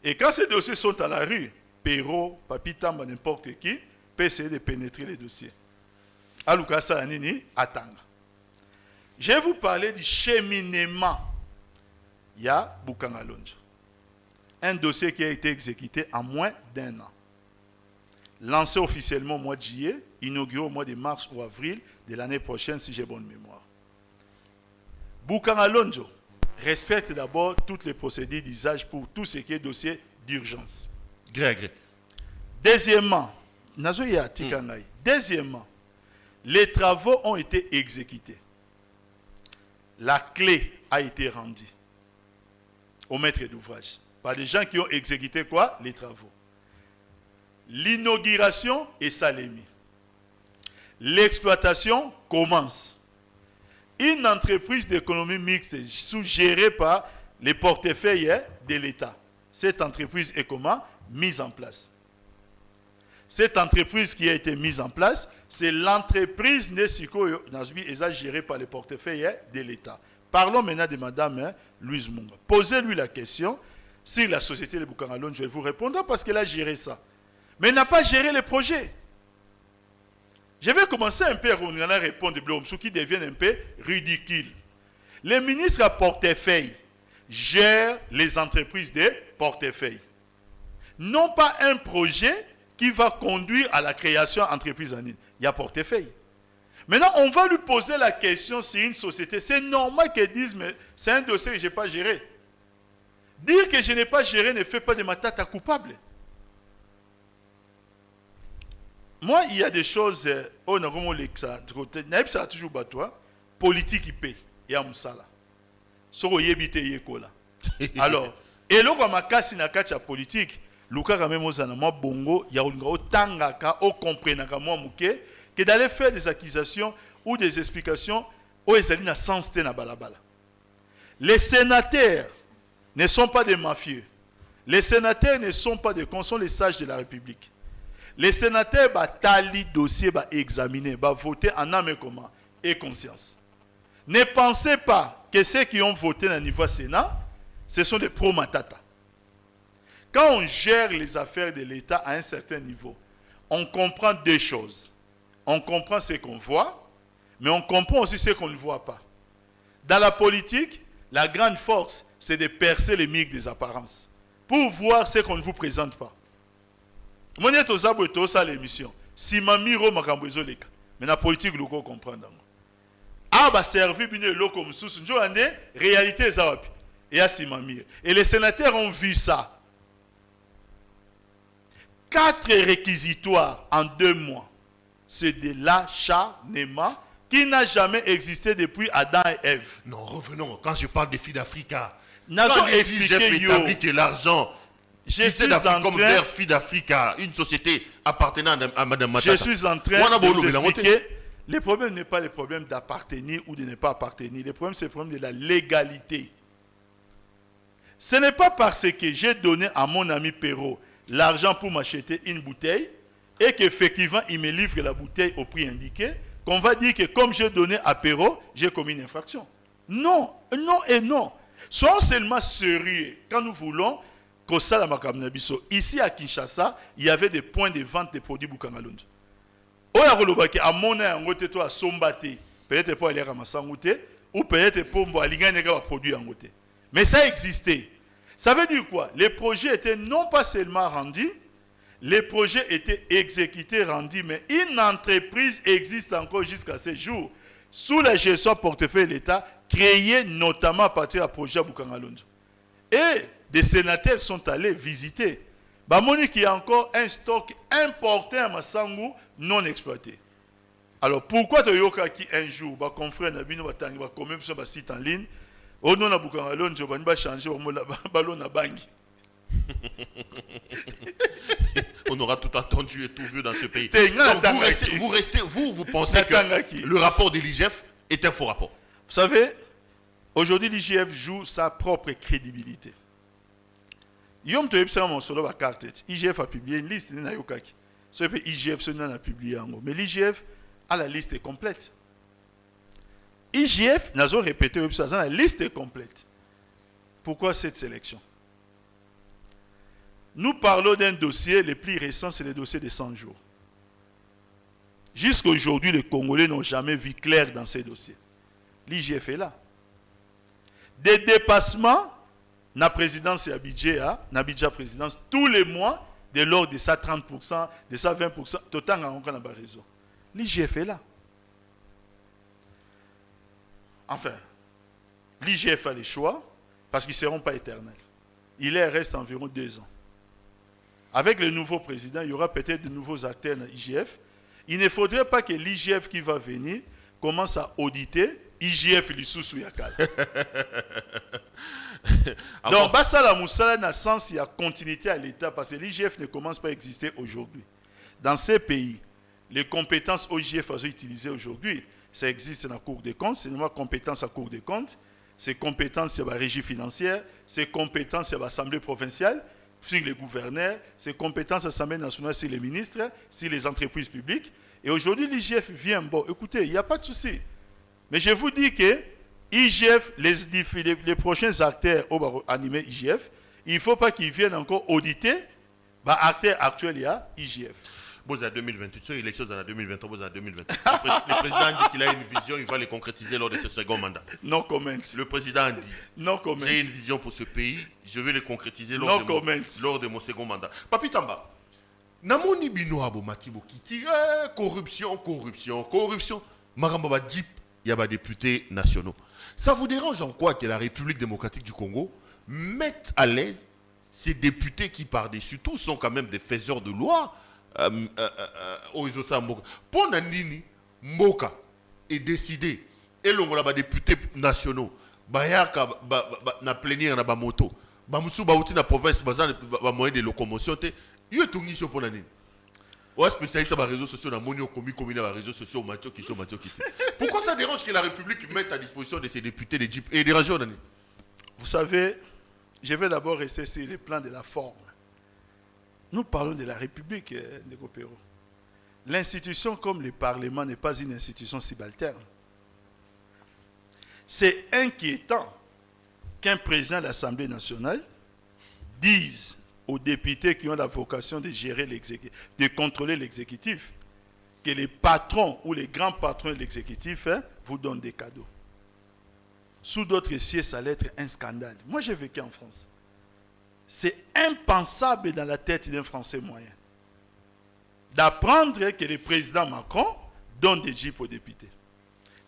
Et quand ces dossiers sont à la rue, Perrault, Papi Tamba, n'importe qui, peut essayer de pénétrer les dossiers. Alukasa Anini, attendre. Je vais vous parler du cheminement. Il y a Bukangalonzo. Un dossier qui a été exécuté en moins d'1 an. Lancé officiellement au mois de juillet, inauguré au mois de mars ou avril de l'année prochaine, si j'ai bonne mémoire. Bukangalonzo respecte d'abord toutes les procédures d'usage pour tout ce qui est dossier d'urgence. Deuxièmement, les travaux ont été exécutés. La clé a été rendue au maître d'ouvrage par des gens qui ont exécuté quoi? Les travaux. L'inauguration est salémie. L'exploitation commence. Une entreprise d'économie mixte suggérée par les portefeuilles de l'État. Cette entreprise est comment? Mise en place. Cette entreprise qui a été mise en place, c'est l'entreprise Nesiko Nazbi et gérée par les portefeuilles de l'État. Parlons maintenant de Madame Louise Munga. Posez-lui la question si la société de Bukangalonzo, je vais vous répondre parce qu'elle a géré ça. Mais elle n'a pas géré les projets. Je vais commencer un peu à répondre ce qui devient un peu ridicule. Les ministres à portefeuille gèrent les entreprises de portefeuille. Non pas un projet qui va conduire à la création d'entreprise en ligne. Il y a portefeuille. Maintenant, on va lui poser la question si une société, c'est normal qu'elle dise, mais c'est un dossier que je n'ai pas géré. Dire que je n'ai pas géré ne fait pas de ma tata coupable. Moi, il y a des choses, on a vraiment côté, ça a toujours battu, politique qui paye, et à Moussala. Soko yebite yekola. Alors, et là, ma casse na kacha politique, Luka Kamemo Zanama Bongo, Yaoulingao Tangaka, au comprenaka moi mouke, que d'aller faire des accusations ou des explications où ils allaient na sens na balabala. Les sénateurs ne sont pas des mafieux. Les sénateurs ne sont pas des cons, sont les sages de la République. Les sénateurs bah tali dossier bah examiner, bah voter en âme et comment et conscience. Ne pensez pas que ceux qui ont voté dans le niveau Sénat, ce sont des pro-matata. Quand on gère les affaires de l'État à un certain niveau, on comprend deux choses. On comprend ce qu'on voit, mais on comprend aussi ce qu'on ne voit pas. Dans la politique, la grande force, c'est de percer les murs des apparences pour voir ce qu'on ne vous présente pas. Moi, je suis ça l'émission. Si ma miro m'a mais la politique, vous comprenez. Ah, bah, servi bien le comme sous une journée, réalité, ça et à Simamir. Et les sénateurs ont vu ça. 4 réquisitoires en 2 mois. C'est de l'acharnement qui n'a jamais existé depuis Adam et Ève. Non, revenons. Quand je parle des filles d'Africa, Quand j'ai établi que l'argent je suis comme vers Filles d'Africa, une société appartenant à Mme Matata. Je suis en train de vous expliquer. Le problème n'est pas le problème d'appartenir ou de ne pas appartenir. Le problème, c'est le problème de la légalité. Ce n'est pas parce que j'ai donné à mon ami Perrault l'argent pour m'acheter une bouteille et qu'effectivement, il me livre la bouteille au prix indiqué qu'on va dire que comme j'ai donné à Perrault, j'ai commis une infraction. Non, non et non. Soyons seulement sérieux quand nous voulons que ça la Makabnabiso. Ici à Kinshasa, il y avait des points de vente de produits Bukangalund. Oya kolobaki amona yangote to asombate peut-être pour aller ramasser ngote ou peut-être pour aligner les produits ngote. Mais ça existait. Ça veut dire quoi? Les projets étaient non pas seulement rendus, les projets étaient exécutés, rendus, mais une entreprise existe encore jusqu'à ce jour sous la gestion portefeuille de l'État, créée notamment à partir du projet Bukangalund. Et des sénateurs sont allés visiter. Bamoni qui a encore un stock important à Massangu non exploité. Alors pourquoi tu yoka qui un jour ba confrère na bino batangi ba quand même sur ba site en ligne au non na Bukangalon je ba changer ballon na bangi. On aura tout entendu et tout vu dans ce pays. Donc vous pensez que le rapport de l'IGF est un faux rapport. Vous savez, aujourd'hui l'IGF joue sa propre crédibilité. Yom to yebsa mon solo ba carte. IGF a publié une liste na yokaki. Ce que IGF a publié en gros. Mais l'IGF a la liste complète. IGF n'a pas répété la liste est complète. Pourquoi cette sélection? Nous parlons d'un dossier, le plus récent, c'est le dossier de 100 jours. Jusqu'à aujourd'hui, les Congolais n'ont jamais vu clair dans ces dossiers. L'IGF est là. Des dépassements, la présidence et Abidjan présidence, tous les mois, de l'ordre de ça 30%, de ça 20%, tout le temps, on a pas raison. L'IGF est là. Enfin, l'IGF a les choix, parce qu'ils ne seront pas éternels. Il reste environ 2 ans. Avec le nouveau président, il y aura peut-être de nouveaux acteurs dans l'IGF. Il ne faudrait pas que l'IGF qui va venir commence à auditer IGF et l'Issoussou Yakal. Donc, Bassa la Moussala n'a sens, il y a continuité à l'État parce que l'IGF ne commence pas à exister aujourd'hui. Dans ces pays, les compétences OIGF sont utilisées aujourd'hui. Ça existe dans la Cour des comptes, c'est une compétence à Cour des comptes, c'est compétence sur la régie financière, c'est compétence sur l'Assemblée provinciale, sur les gouverneurs, c'est compétence à l'Assemblée nationale sur les ministres, sur les entreprises publiques. Et aujourd'hui, l'IGF vient. Bon, écoutez, il n'y a pas de souci. Mais je vous dis que IGF, les prochains acteurs au animé IGF, il ne faut pas qu'ils viennent encore auditer l'acteur actuel, il y a IGF. Bon, en 2028, sur l'élection en 2023, bon, en 2028. Le président dit qu'il a une vision, il va les concrétiser lors de ce second mandat. No comment. Le président dit, No comment. j'ai une vision pour ce pays, je vais les concrétiser No lors de mon second mandat. Papi Tamba, namoni bino abo matibo kiti, corruption. Maramba Dip, il y a des députés nationaux. Ça vous dérange en quoi que la République démocratique du Congo mette à l'aise ces députés qui par-dessus tout sont quand même des faiseurs de loi pour Nandini, Mboka est décidé et l'on a des députés nationaux bayaka na plénière na ba moto ba musu ba uti na province bazan ba moyen de locomotion te yo tungi so pour Nandini. Ouais, spécialiste dans les réseaux sociaux, dans mon commis dans les réseaux sociaux, Mathieu Kito. Pourquoi ça dérange que la République mette à disposition de ses députés des JIP et des régions? Vous savez, je vais d'abord rester sur le plan de la forme. Nous parlons de la République, Ndeko Pero. L'institution comme le Parlement n'est pas une institution subalterne. C'est inquiétant qu'un président de l'Assemblée nationale dise aux députés qui ont la vocation de gérer l'exécutif, de contrôler l'exécutif, que les patrons ou les grands patrons de l'exécutif vous donnent des cadeaux. Sous d'autres cieux, ça allait être un scandale. Moi, j'ai vécu en France. C'est impensable dans la tête d'un Français moyen d'apprendre que le président Macron donne des jeeps aux députés.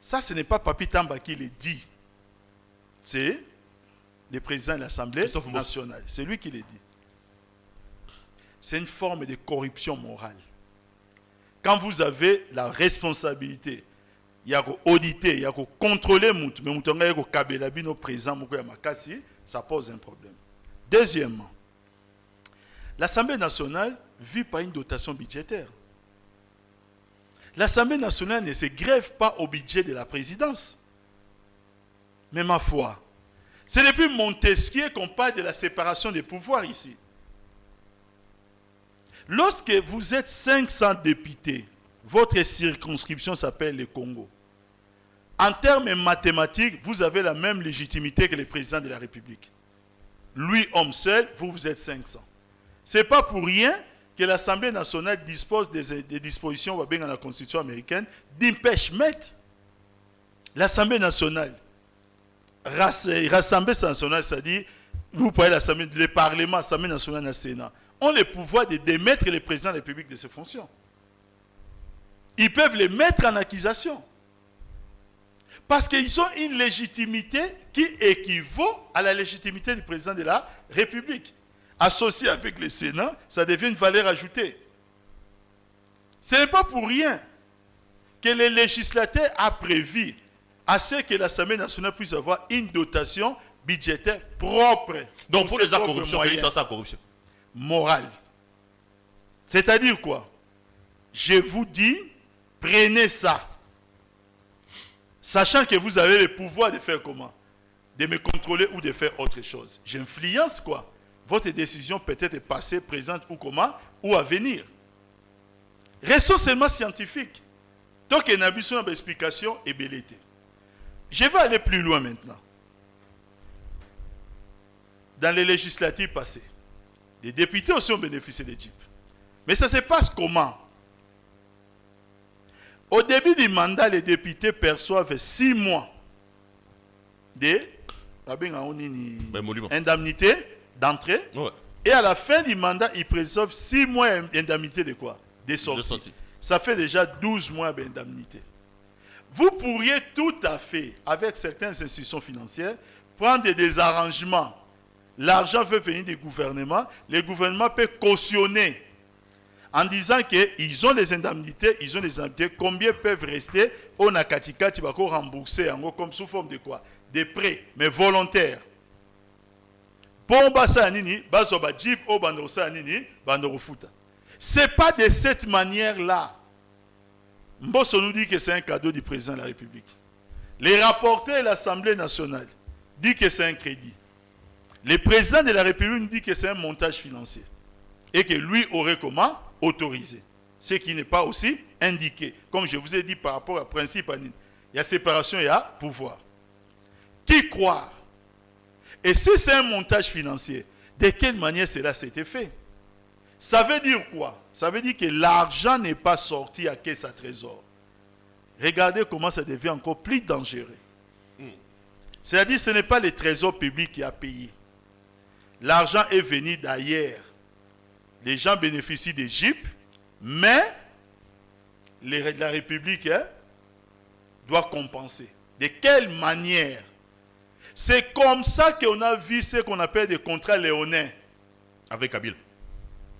Ça, ce n'est pas Papi Tamba qui le dit. C'est le président de l'Assemblée nationale. C'est lui qui le dit. C'est une forme de corruption morale. Quand vous avez la responsabilité, il y a auditer, il y a contrôler, ça pose un problème. Deuxièmement, l'Assemblée nationale vit par une dotation budgétaire. L'Assemblée nationale ne se grève pas au budget de la présidence. Mais ma foi, c'est depuis Montesquieu qu'on parle de la séparation des pouvoirs ici. Lorsque vous êtes 500 députés, votre circonscription s'appelle le Congo. En termes mathématiques, vous avez la même légitimité que le président de la République. Lui, homme seul, vous êtes 500. Ce n'est pas pour rien que l'Assemblée nationale dispose des dispositions, on va bien dans la Constitution américaine, d'impeachment. L'Assemblée nationale, l'Assemblée nationale, c'est-à-dire, vous voyez l'Assemblée, le Parlement, l'Assemblée nationale et le Sénat, ont le pouvoir de démettre le président de la République de ses fonctions. Ils peuvent les mettre en accusation. Parce qu'ils ont une légitimité qui équivaut à la légitimité du président de la République. Associé avec le Sénat, ça devient une valeur ajoutée. Ce n'est pas pour rien que le législateur a prévu à ce que l'Assemblée nationale puisse avoir une dotation budgétaire propre. Donc pour les actes de corruption, c'est ça corruption morale. C'est-à-dire quoi? Je vous dis, prenez ça. Sachant que vous avez le pouvoir de faire comment? De me contrôler ou de faire autre chose. J'influence quoi? Votre décision peut être passée, présente ou comment? Ou à venir. Restons seulement scientifiques. Tant qu'il y a une explication et belleté. Je vais aller plus loin maintenant. Dans les législatives passées, les députés aussi ont bénéficié des JIP. Mais ça se passe comment? Au début du mandat, les députés perçoivent 6 mois d'indemnité d'entrée. Ouais. Et à la fin du mandat, ils perçoivent 6 mois d'indemnité de quoi? Des sorties. Ça fait déjà 12 mois d'indemnité. Vous pourriez tout à fait, avec certaines institutions financières, prendre des arrangements. L'argent veut venir du gouvernement. Le gouvernement peut cautionner en disant qu'ils ont des indemnités, combien peuvent rester au Nakatika, tu vas rembourser comme sous forme de quoi? Des prêts, mais volontaires. Ce n'est pas de cette manière-là. Mbosso nous dit que c'est un cadeau du président de la République. Les rapporteurs de l'Assemblée nationale disent que c'est un crédit. Le président de la République nous dit que c'est un montage financier. Et que lui aurait comment? Autorisé. Ce qui n'est pas aussi indiqué. Comme je vous ai dit par rapport au principe, il y a séparation et il y a pouvoir. Qui croire? Et si c'est un montage financier, de quelle manière cela s'était fait? Ça veut dire quoi? Ça veut dire que l'argent n'est pas sorti à caisse à trésor. Regardez comment ça devient encore plus dangereux. C'est-à-dire que ce n'est pas le trésor public qui a payé. L'argent est venu d'ailleurs. Les gens bénéficient des GIP, mais la République doit compenser. De quelle manière? C'est comme ça qu'on a vu ce qu'on appelle des contrats léonins. Avec Kabila.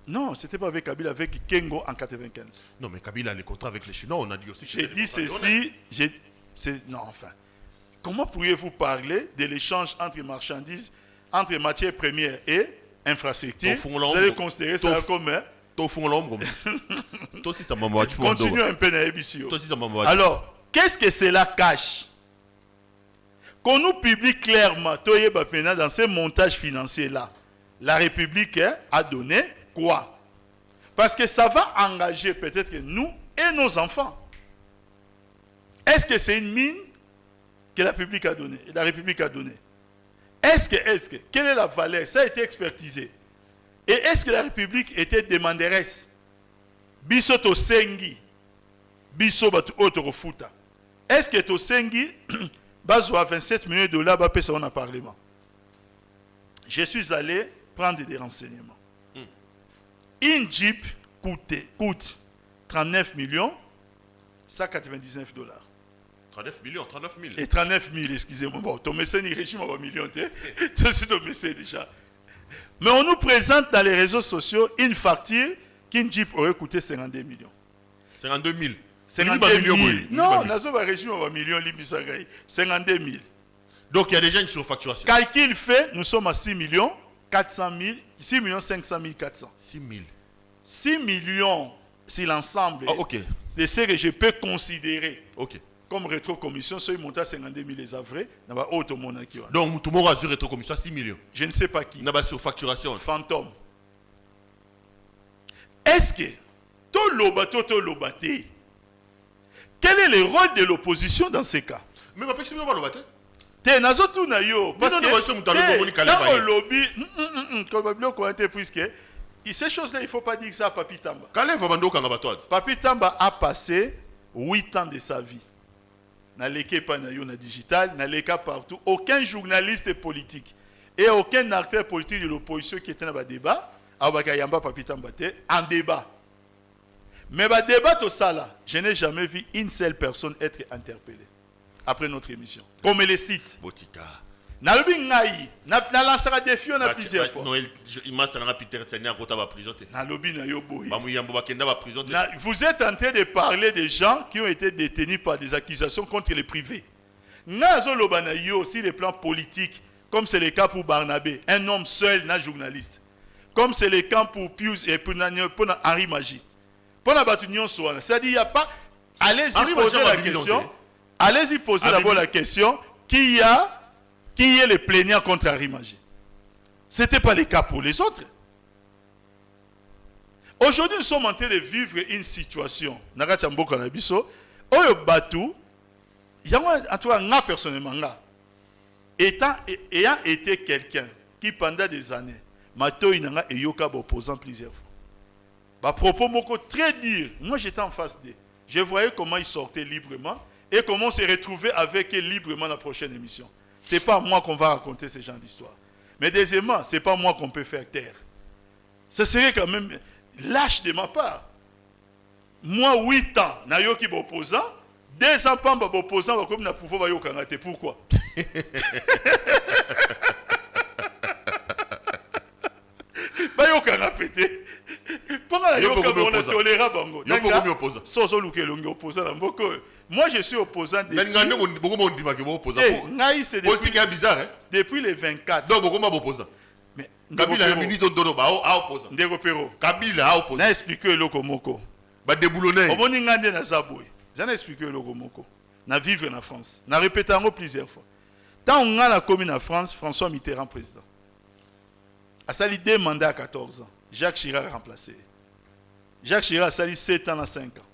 Non, ce n'était pas avec Kabila, avec Kengo en 1995. Non, mais Kabila a les contrats avec les Chinois, on a dit aussi que J'ai dit ceci, non, enfin. Comment pourriez-vous parler de l'échange entre marchandises, entre matières premières et infrastructures? Vous allez considérer ça comme... Continue un peu dans l'émission. Alors, qu'est-ce que cela cache? Qu'on nous publie clairement, dans ces montages financiers-là, la République a donné quoi? Parce que ça va engager peut-être nous et nos enfants. Est-ce que c'est une mine que la République a donnée? Est-ce que, quelle est la valeur? Ça a été expertisé. Et est-ce que la République était demanderesse? Biso to sengi, biso batu otorofuta. Est-ce que to sengi, bazo à 27 millions de dollars, bah pèse en parlement? Je suis allé prendre des renseignements. Une Jeep coûte 39 millions 199 dollars. 39 000. Et 39 000, excusez-moi. Bon, ton mécène, il régime à million. Tu suis ton mécène déjà. Mais on nous présente dans les réseaux sociaux une facture qu'une Jeep aurait coûté 52 millions. 52 000. 52 000. Non, on a un régime à million, 52 000. Donc il y a déjà une surfacturation. Calcul fait, nous sommes à 6 millions 400 000, 6 millions 500 400. 6 000. 6 millions, c'est l'ensemble de ce que je peux considérer. Ok. Comme rétrocommission, ceux qui montent à 52 000 les avrils, il y a autre monde qui va. Donc, tout le monde a sur rétrocommission à 6 millions. Je ne sais pas qui. Il y a sur facturation. Fantôme. Est-ce que, tout l'obate, quel est le rôle de l'opposition dans ces cas? Mais je ne sais pas l'obate. Parce que, dans le lobby, puisque, ces choses-là, il ne faut pas dire ça à Papi Tamba. Papi Tamba a passé 8 ans de sa vie. N'a pas na digital, n'a partout. Aucun journaliste politique et aucun acteur politique de l'opposition qui était dans le débat, en débat. Mais le débat tout ça là, je n'ai jamais vu une seule personne être interpellée après notre émission. Comme les sites. Botika. Na lancé un défi on a plusieurs fois. Vous êtes en train de parler des gens qui ont été détenus par des accusations contre les privés. Sur les plans politiques, comme c'est le cas pour Barnabé, un homme seul, un journaliste. Comme c'est le cas pour Pius et pour Henri Magie. Pour la bataille, c'est-à-dire il n'y a pas. Allez-y poser la question. Allez-y poser d'abord la question qui est le plaignant contre Henri Magie. Ce n'était pas le cas pour les autres. Aujourd'hui, nous sommes en train de vivre une situation. Ayant été quelqu'un qui, pendant des années, m'a opposant plusieurs fois. À propos très dur. Moi, j'étais en face d'eux. Je voyais comment ils sortaient librement et comment on se retrouvait avec eux librement dans la prochaine émission. Ce n'est pas moi qu'on va raconter ce genre d'histoire. Mais deuxièmement, ce n'est pas moi qu'on peut faire taire. Ce serait quand même lâche de ma part. Moi, 8 ans, je suis opposant. 2 ans, je suis opposant, comme je pouvoir yokanate. Pourquoi? Moi, je suis opposant depuis les 24. Mais Kabila a mis ton dono a opposant. Kabila a opposant. N'a expliqué le komoko. Ba déboulonné. Omoni ngande na zaboy. N'a expliqué le komoko. Na vivre en France. Na répété plusieurs fois. Tant on a la commune en France, François Mitterrand président. A sali 2 mandats à 14 ans. Jacques Chirac a remplacé. Jacques Chirac a sali 7 ans à 5 ans.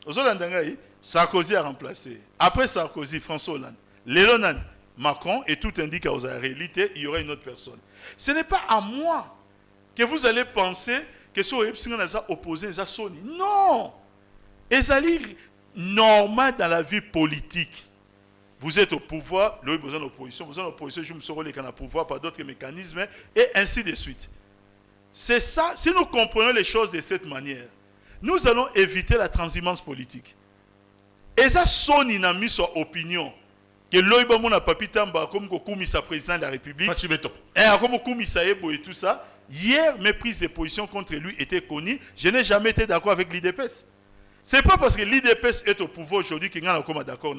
Aujourd'hui, Sarkozy a remplacé. Après Sarkozy, François Hollande. Léonan, Macron, et tout indique qu'à la réalité, il y aura une autre personne. Ce n'est pas à moi que vous allez penser que ce soit opposé, ça sonne. Non! Et ça normal dans la vie politique. Vous êtes au pouvoir, là, vous êtes en opposition, je me serai le pouvoir par d'autres mécanismes, et ainsi de suite. C'est ça, si nous comprenons les choses de cette manière, nous allons éviter la transhumance politique. Et ça sonne une mis sur opinion. Que l'oïba mon papitamba comme Koumissa président de la République. Et comme Koumissa Ebo et tout ça. Hier, mes prises de position contre lui étaient connues. Je n'ai jamais été d'accord avec l'IDPS. Ce n'est pas parce que l'IDPS est au pouvoir aujourd'hui qu'il y a un d'accord.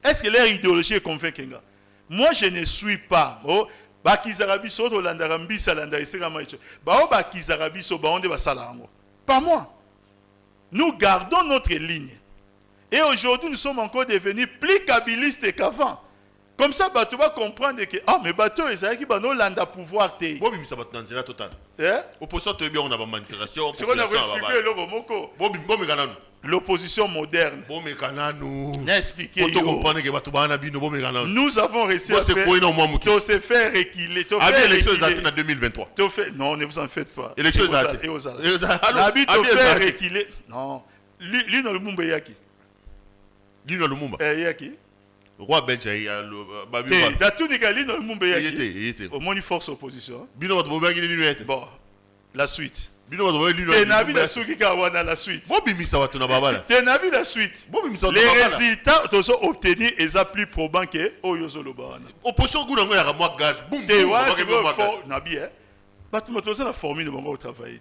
Est-ce que leur idéologie est convaincue? Moi, je ne suis pas. Pas moi. Nous gardons notre ligne. Et aujourd'hui, nous sommes encore devenus plus kabylistes qu'avant. Comme ça, tu vas comprendre que mais bateau, c'est qui va nous landa pouvoir te. Bon, ça va te dans total. Opposition te bien on a une manifestation. C'est qu'on a expliqué le romoko. Bon, l'opposition moderne. Bon, mais canano. N'expliquez pas. Nous avons réussi à se faire reculer. L'élection est en 2023. Non, ne vous en faites pas. L'élection est L'habit de faire reculer. Non. Lui, non, le Mumba Yaki. Lui, non, le Mumba. Yaki. Roi belge, il y a le Babi. Il était. Au moins, une force opposition. Bon, la suite. La suite. La suite. Les résultats sont obtenus et ça plus probant que Oyozolobana. Opposition goût à moi gaz. Boum. La formule de mon travail.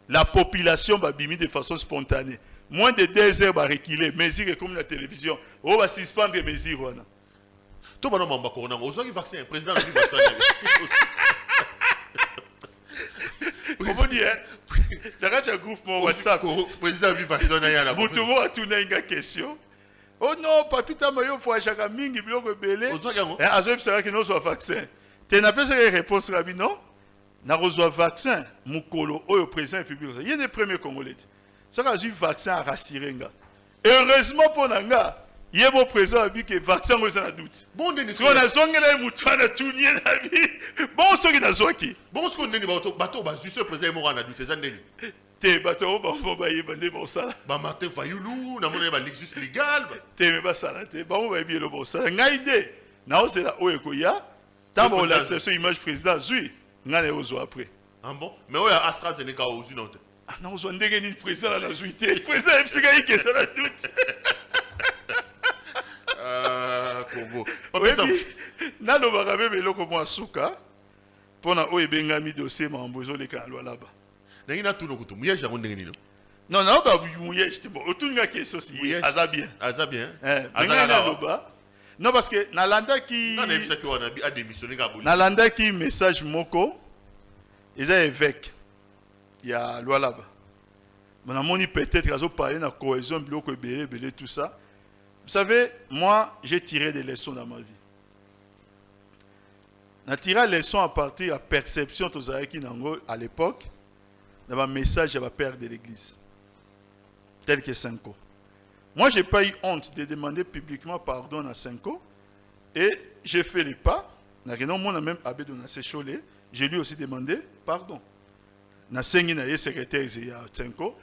La population va bimi de façon spontanée. Moins de 2 heures va reculer, mesure comme la télévision. On va suspendre les mesures. Tout le monde va corona. On a vaccin. Le président a dit vaccin. Comment dire? Dans un groupe WhatsApp. Le président a dit vaccin. Boutoumou a tourné une question. Oh non, papita mayo faut chaque mingi bloque belé. Azo observer que nous soit vaccin. Tu n'as pas cette réponse rabi non? Na reçoit vaccin mukolo au président public. Il y a des premiers Congolais. Ça a eu vaccin à rassurer. Heureusement pour Nanga, il y a mon président a vu que le vaccin est en doute. Bon, si on a zongé là, on a tout nié la vie. Bon, ce qui a zongé. Bon, ce qu'on a dit, bateau, juste le président est mort en doute. C'est ça, t'es bateau, bon, bah, il va bon ça. Bah, Martin Fayoulou, on a mon l'exus légal. T'es pas ça là, t'es bon, bah, bien le bon ça. On a idée. Non, c'est là où est-ce qu'il y a. Tant qu'on a cette image président, oui, on a les autres après. Ah bon? Mais où est AstraZeneca aux unes? Ah non, on a un président à la suite. Le président est psychiatrique, qui est ça la doute. Congo. Oui, puis, na lo barabe belo ko moi suka. Pona o ebengami dossier mambozo le kan lo là-bas. N'ina tout no kutu. Mouye jango ndengeni no. Non, non, ba mouye, j'étais bon. Otunga question si. Azabien. Azabien. Azabien loba. Non, parce que na landa qui. Non, mais ça qui on a démissionné Gabon. Na landa qui message moko. Ils a évêque. Il y a loi là-bas. Mon amoni peut-être qu'ils ont parlé de la cohésion, bloc belé, tout ça. Vous savez, moi, j'ai tiré des leçons dans ma vie. J'ai tiré des leçons à partir de la perception de à l'époque, dans un message à la père de l'église, tel que Senko. Moi, je n'ai pas eu honte de demander publiquement pardon à Senko, et j'ai fait les pas. Moi, même Abbé Donassé Cholé, j'ai lui aussi demandé pardon. Na sengi na ye secrétaire ya Tsenko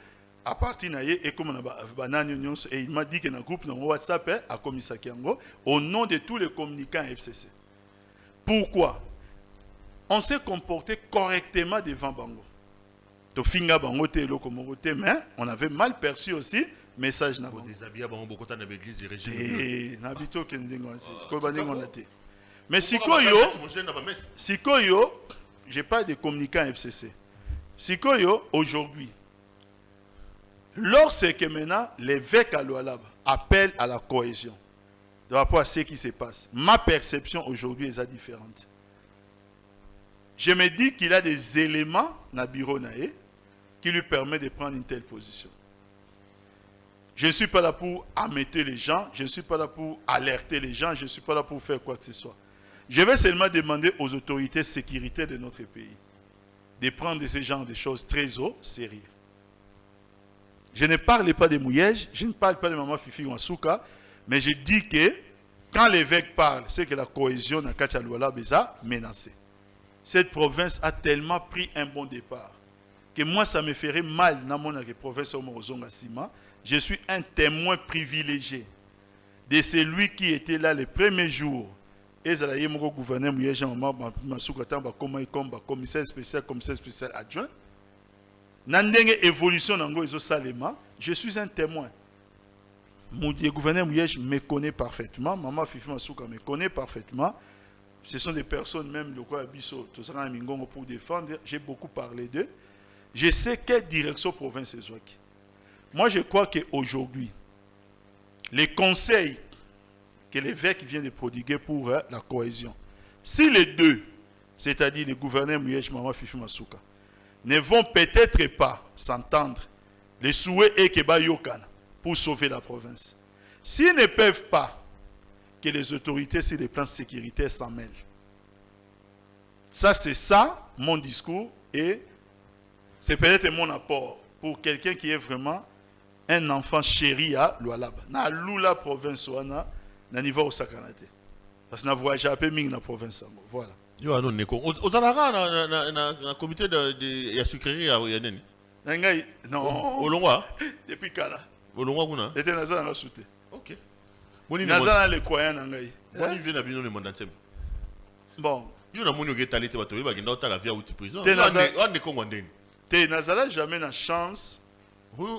à partir na ye et comme na banani union et il m'a dit que dans groupe dans WhatsApp a commis Kiango au nom de tous les communicants FCC. Pourquoi? On s'est comporté correctement devant Bango. To finga Bango te lokomo te mais on avait mal perçu aussi message na Bango. Déshabiller Bango beaucoup dans l'église régime. Eh na bito kendingo ko baningo na te. Mais sikoyo j'ai pas de communicants FCC. Sikoyo, aujourd'hui, lorsque maintenant l'évêque à Lualaba appelle à la cohésion, de rapport à ce qui se passe, ma perception aujourd'hui est différente. Je me dis qu'il a des éléments dans le bureau naé qui lui permettent de prendre une telle position. Je ne suis pas là pour ameuter les gens, je ne suis pas là pour alerter les gens, je ne suis pas là pour faire quoi que ce soit. Je vais seulement demander aux autorités de sécurité de notre pays de prendre ce genre de choses très au sérieux. Je ne parle pas de mouillage, je ne parle pas de maman Fifi ou Asuka, mais je dis que quand l'évêque parle, c'est que la cohésion dans Kachalouala est menacée. cette province a tellement pris un bon départ que moi, ça me ferait mal dans mon province Omorozonga Sima. Je suis un témoin privilégié de celui qui était là les premiers jours. Et ça y est, mon gouverneur commissaire spécial adjoint. Nandenge évolution nango iso salema, je suis un témoin. Mon gouverneur Mouyej me connaît parfaitement, maman Fifi Masuka me connaît parfaitement. Ce sont des personnes même de quoi Abisso, tout ça Mingongo pour défendre, j'ai beaucoup parlé d'eux. Je sais quelle direction province est Zouaki. Moi je crois qu'aujourd'hui, les conseils que l'évêque vient de prodiguer pour la cohésion, si les deux, c'est-à-dire le gouverneur Mouyej, maman Fifi Masuka, ne vont peut-être pas s'entendre, le souhait est que Bayokan pour sauver la province. S'ils ne peuvent pas, que les autorités sur les plans sécuritaires s'en mêlent. Ça, c'est ça, mon discours, et c'est peut-être mon apport pour quelqu'un qui est vraiment un enfant chéri à Lualaba. Na Lula province, na niveau au Sakanate. Parce que na voyagé un peu dans la province. Voilà. Yo anon neko. Ozalaka na comité de ya sucrerie à Yaneni. Non. Olongwa. Depuis kala. Olongwa kuna. Était nazana la soute. OK. Boni nazana le croyant nangai. Boni vient na bino le monde entier. Bon. Yo na moni oketa lete bato ba kinda otala via outi prison. On ne kongo ndeni. Te nazala jamais na chance.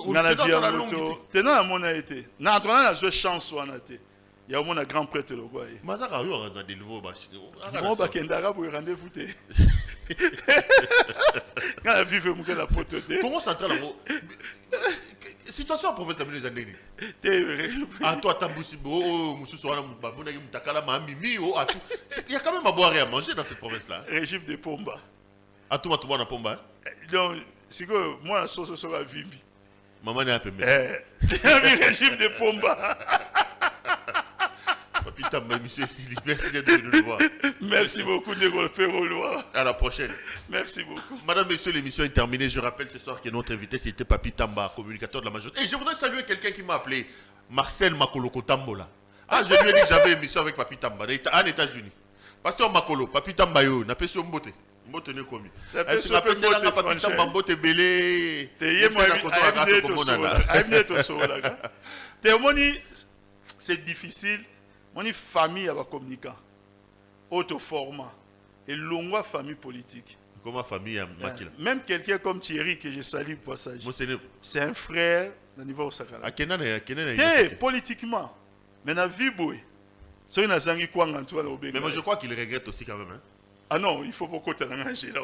Na la vie à moto. Te na mona été. Na entrona na jouer chance wana te. Il y a un grand prêtre le roi. Mazaka yo a des nouveaux bâches. Moi ba kendara pour rendez-vous te. Quand la vie veut mourir la poteté. Comment ça entra là? Situation en province de les années. Ah toi Tambusibo, Moussou wana babuna mutakala mamimi o atu. Il y a quand même à boire et à manger dans cette province là. Régime de Pomba. Atu matuba na Pomba. Donc c'est que moi la sauce sera vimbi. Maman est un peu régime de Pomba. Papita monsieur Sili, merci d'être venu nous voir. Merci beaucoup de le faire au Loire. À la prochaine. Merci beaucoup. Madame, messieurs, l'émission est terminée. Je rappelle ce soir que notre invité c'était Papi Tamba, communicateur de la majorité. Et je voudrais saluer quelqu'un qui m'a appelé Marcel Makoloko Tambola. Ah, je lui ai dit que j'avais une émission avec Papi Tamba en États-Unis. Pasteur Makolo, Papi Tamba yo, n'a pas sur Mbote. Mbote ne commis. Elle s'est appelée Papi Tamba Mbote Belé. C'est difficile. Mon famille a communicant. Autre format. Et longue famille politique. Comment famille à Makila? Même quelqu'un comme Thierry que je salue au passage. C'est un frère au niveau au Sakala. Politiquement. Mais dans la vie, mais moi je crois qu'il regrette aussi quand même. Hein? Ah non, il faut beaucoup t'engager là.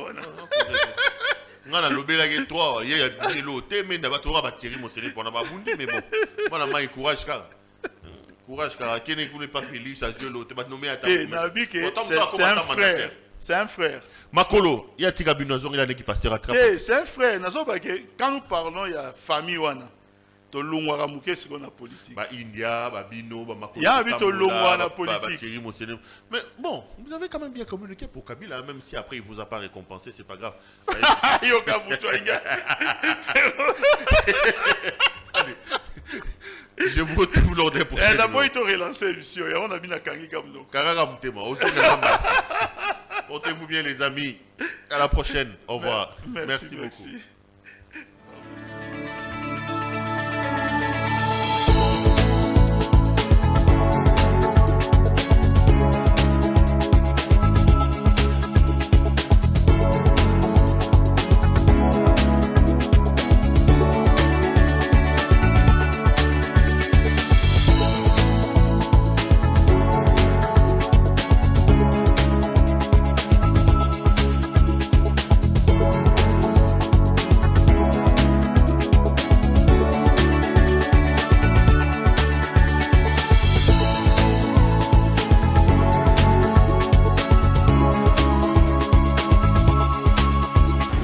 On a lobé la gueule toi, il y a des lotés, mais d'abord tu vas Thierry mon série pour la babundi, mais bon. Moi la main courage car. Courage car qui n'est pas Félix à Dieu l'autre, tu nommé à ta. C'est un frère. C'est un frère. Makolo, il y a Tigabinozon, il y a qui passe à c'est un frère. Quand nous parlons, il y a famille wana. To longwa muke c'est qu'on a politique. Ba India, ba Bino, ba Makolo. Il y a un to longwa na politique. Mais bon, vous avez quand même bien communiqué pour Kabila, même si après il vous a pas récompensé, c'est pas grave. Yo kabuto inga. Allez. Je vous retrouve l'ordre pour ça. D'abord, il t'a relancé l'émission. On a mis la Kari Gamno. Portez-vous bien, les amis. À la prochaine. Au revoir. Merci beaucoup.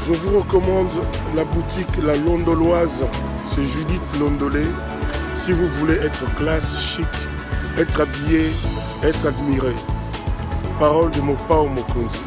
Je vous recommande la boutique La Londoloise, c'est Judith Londolé. Si vous voulez être classe, chic, être habillé, être admiré. Parole de mon Pao Mokonzi.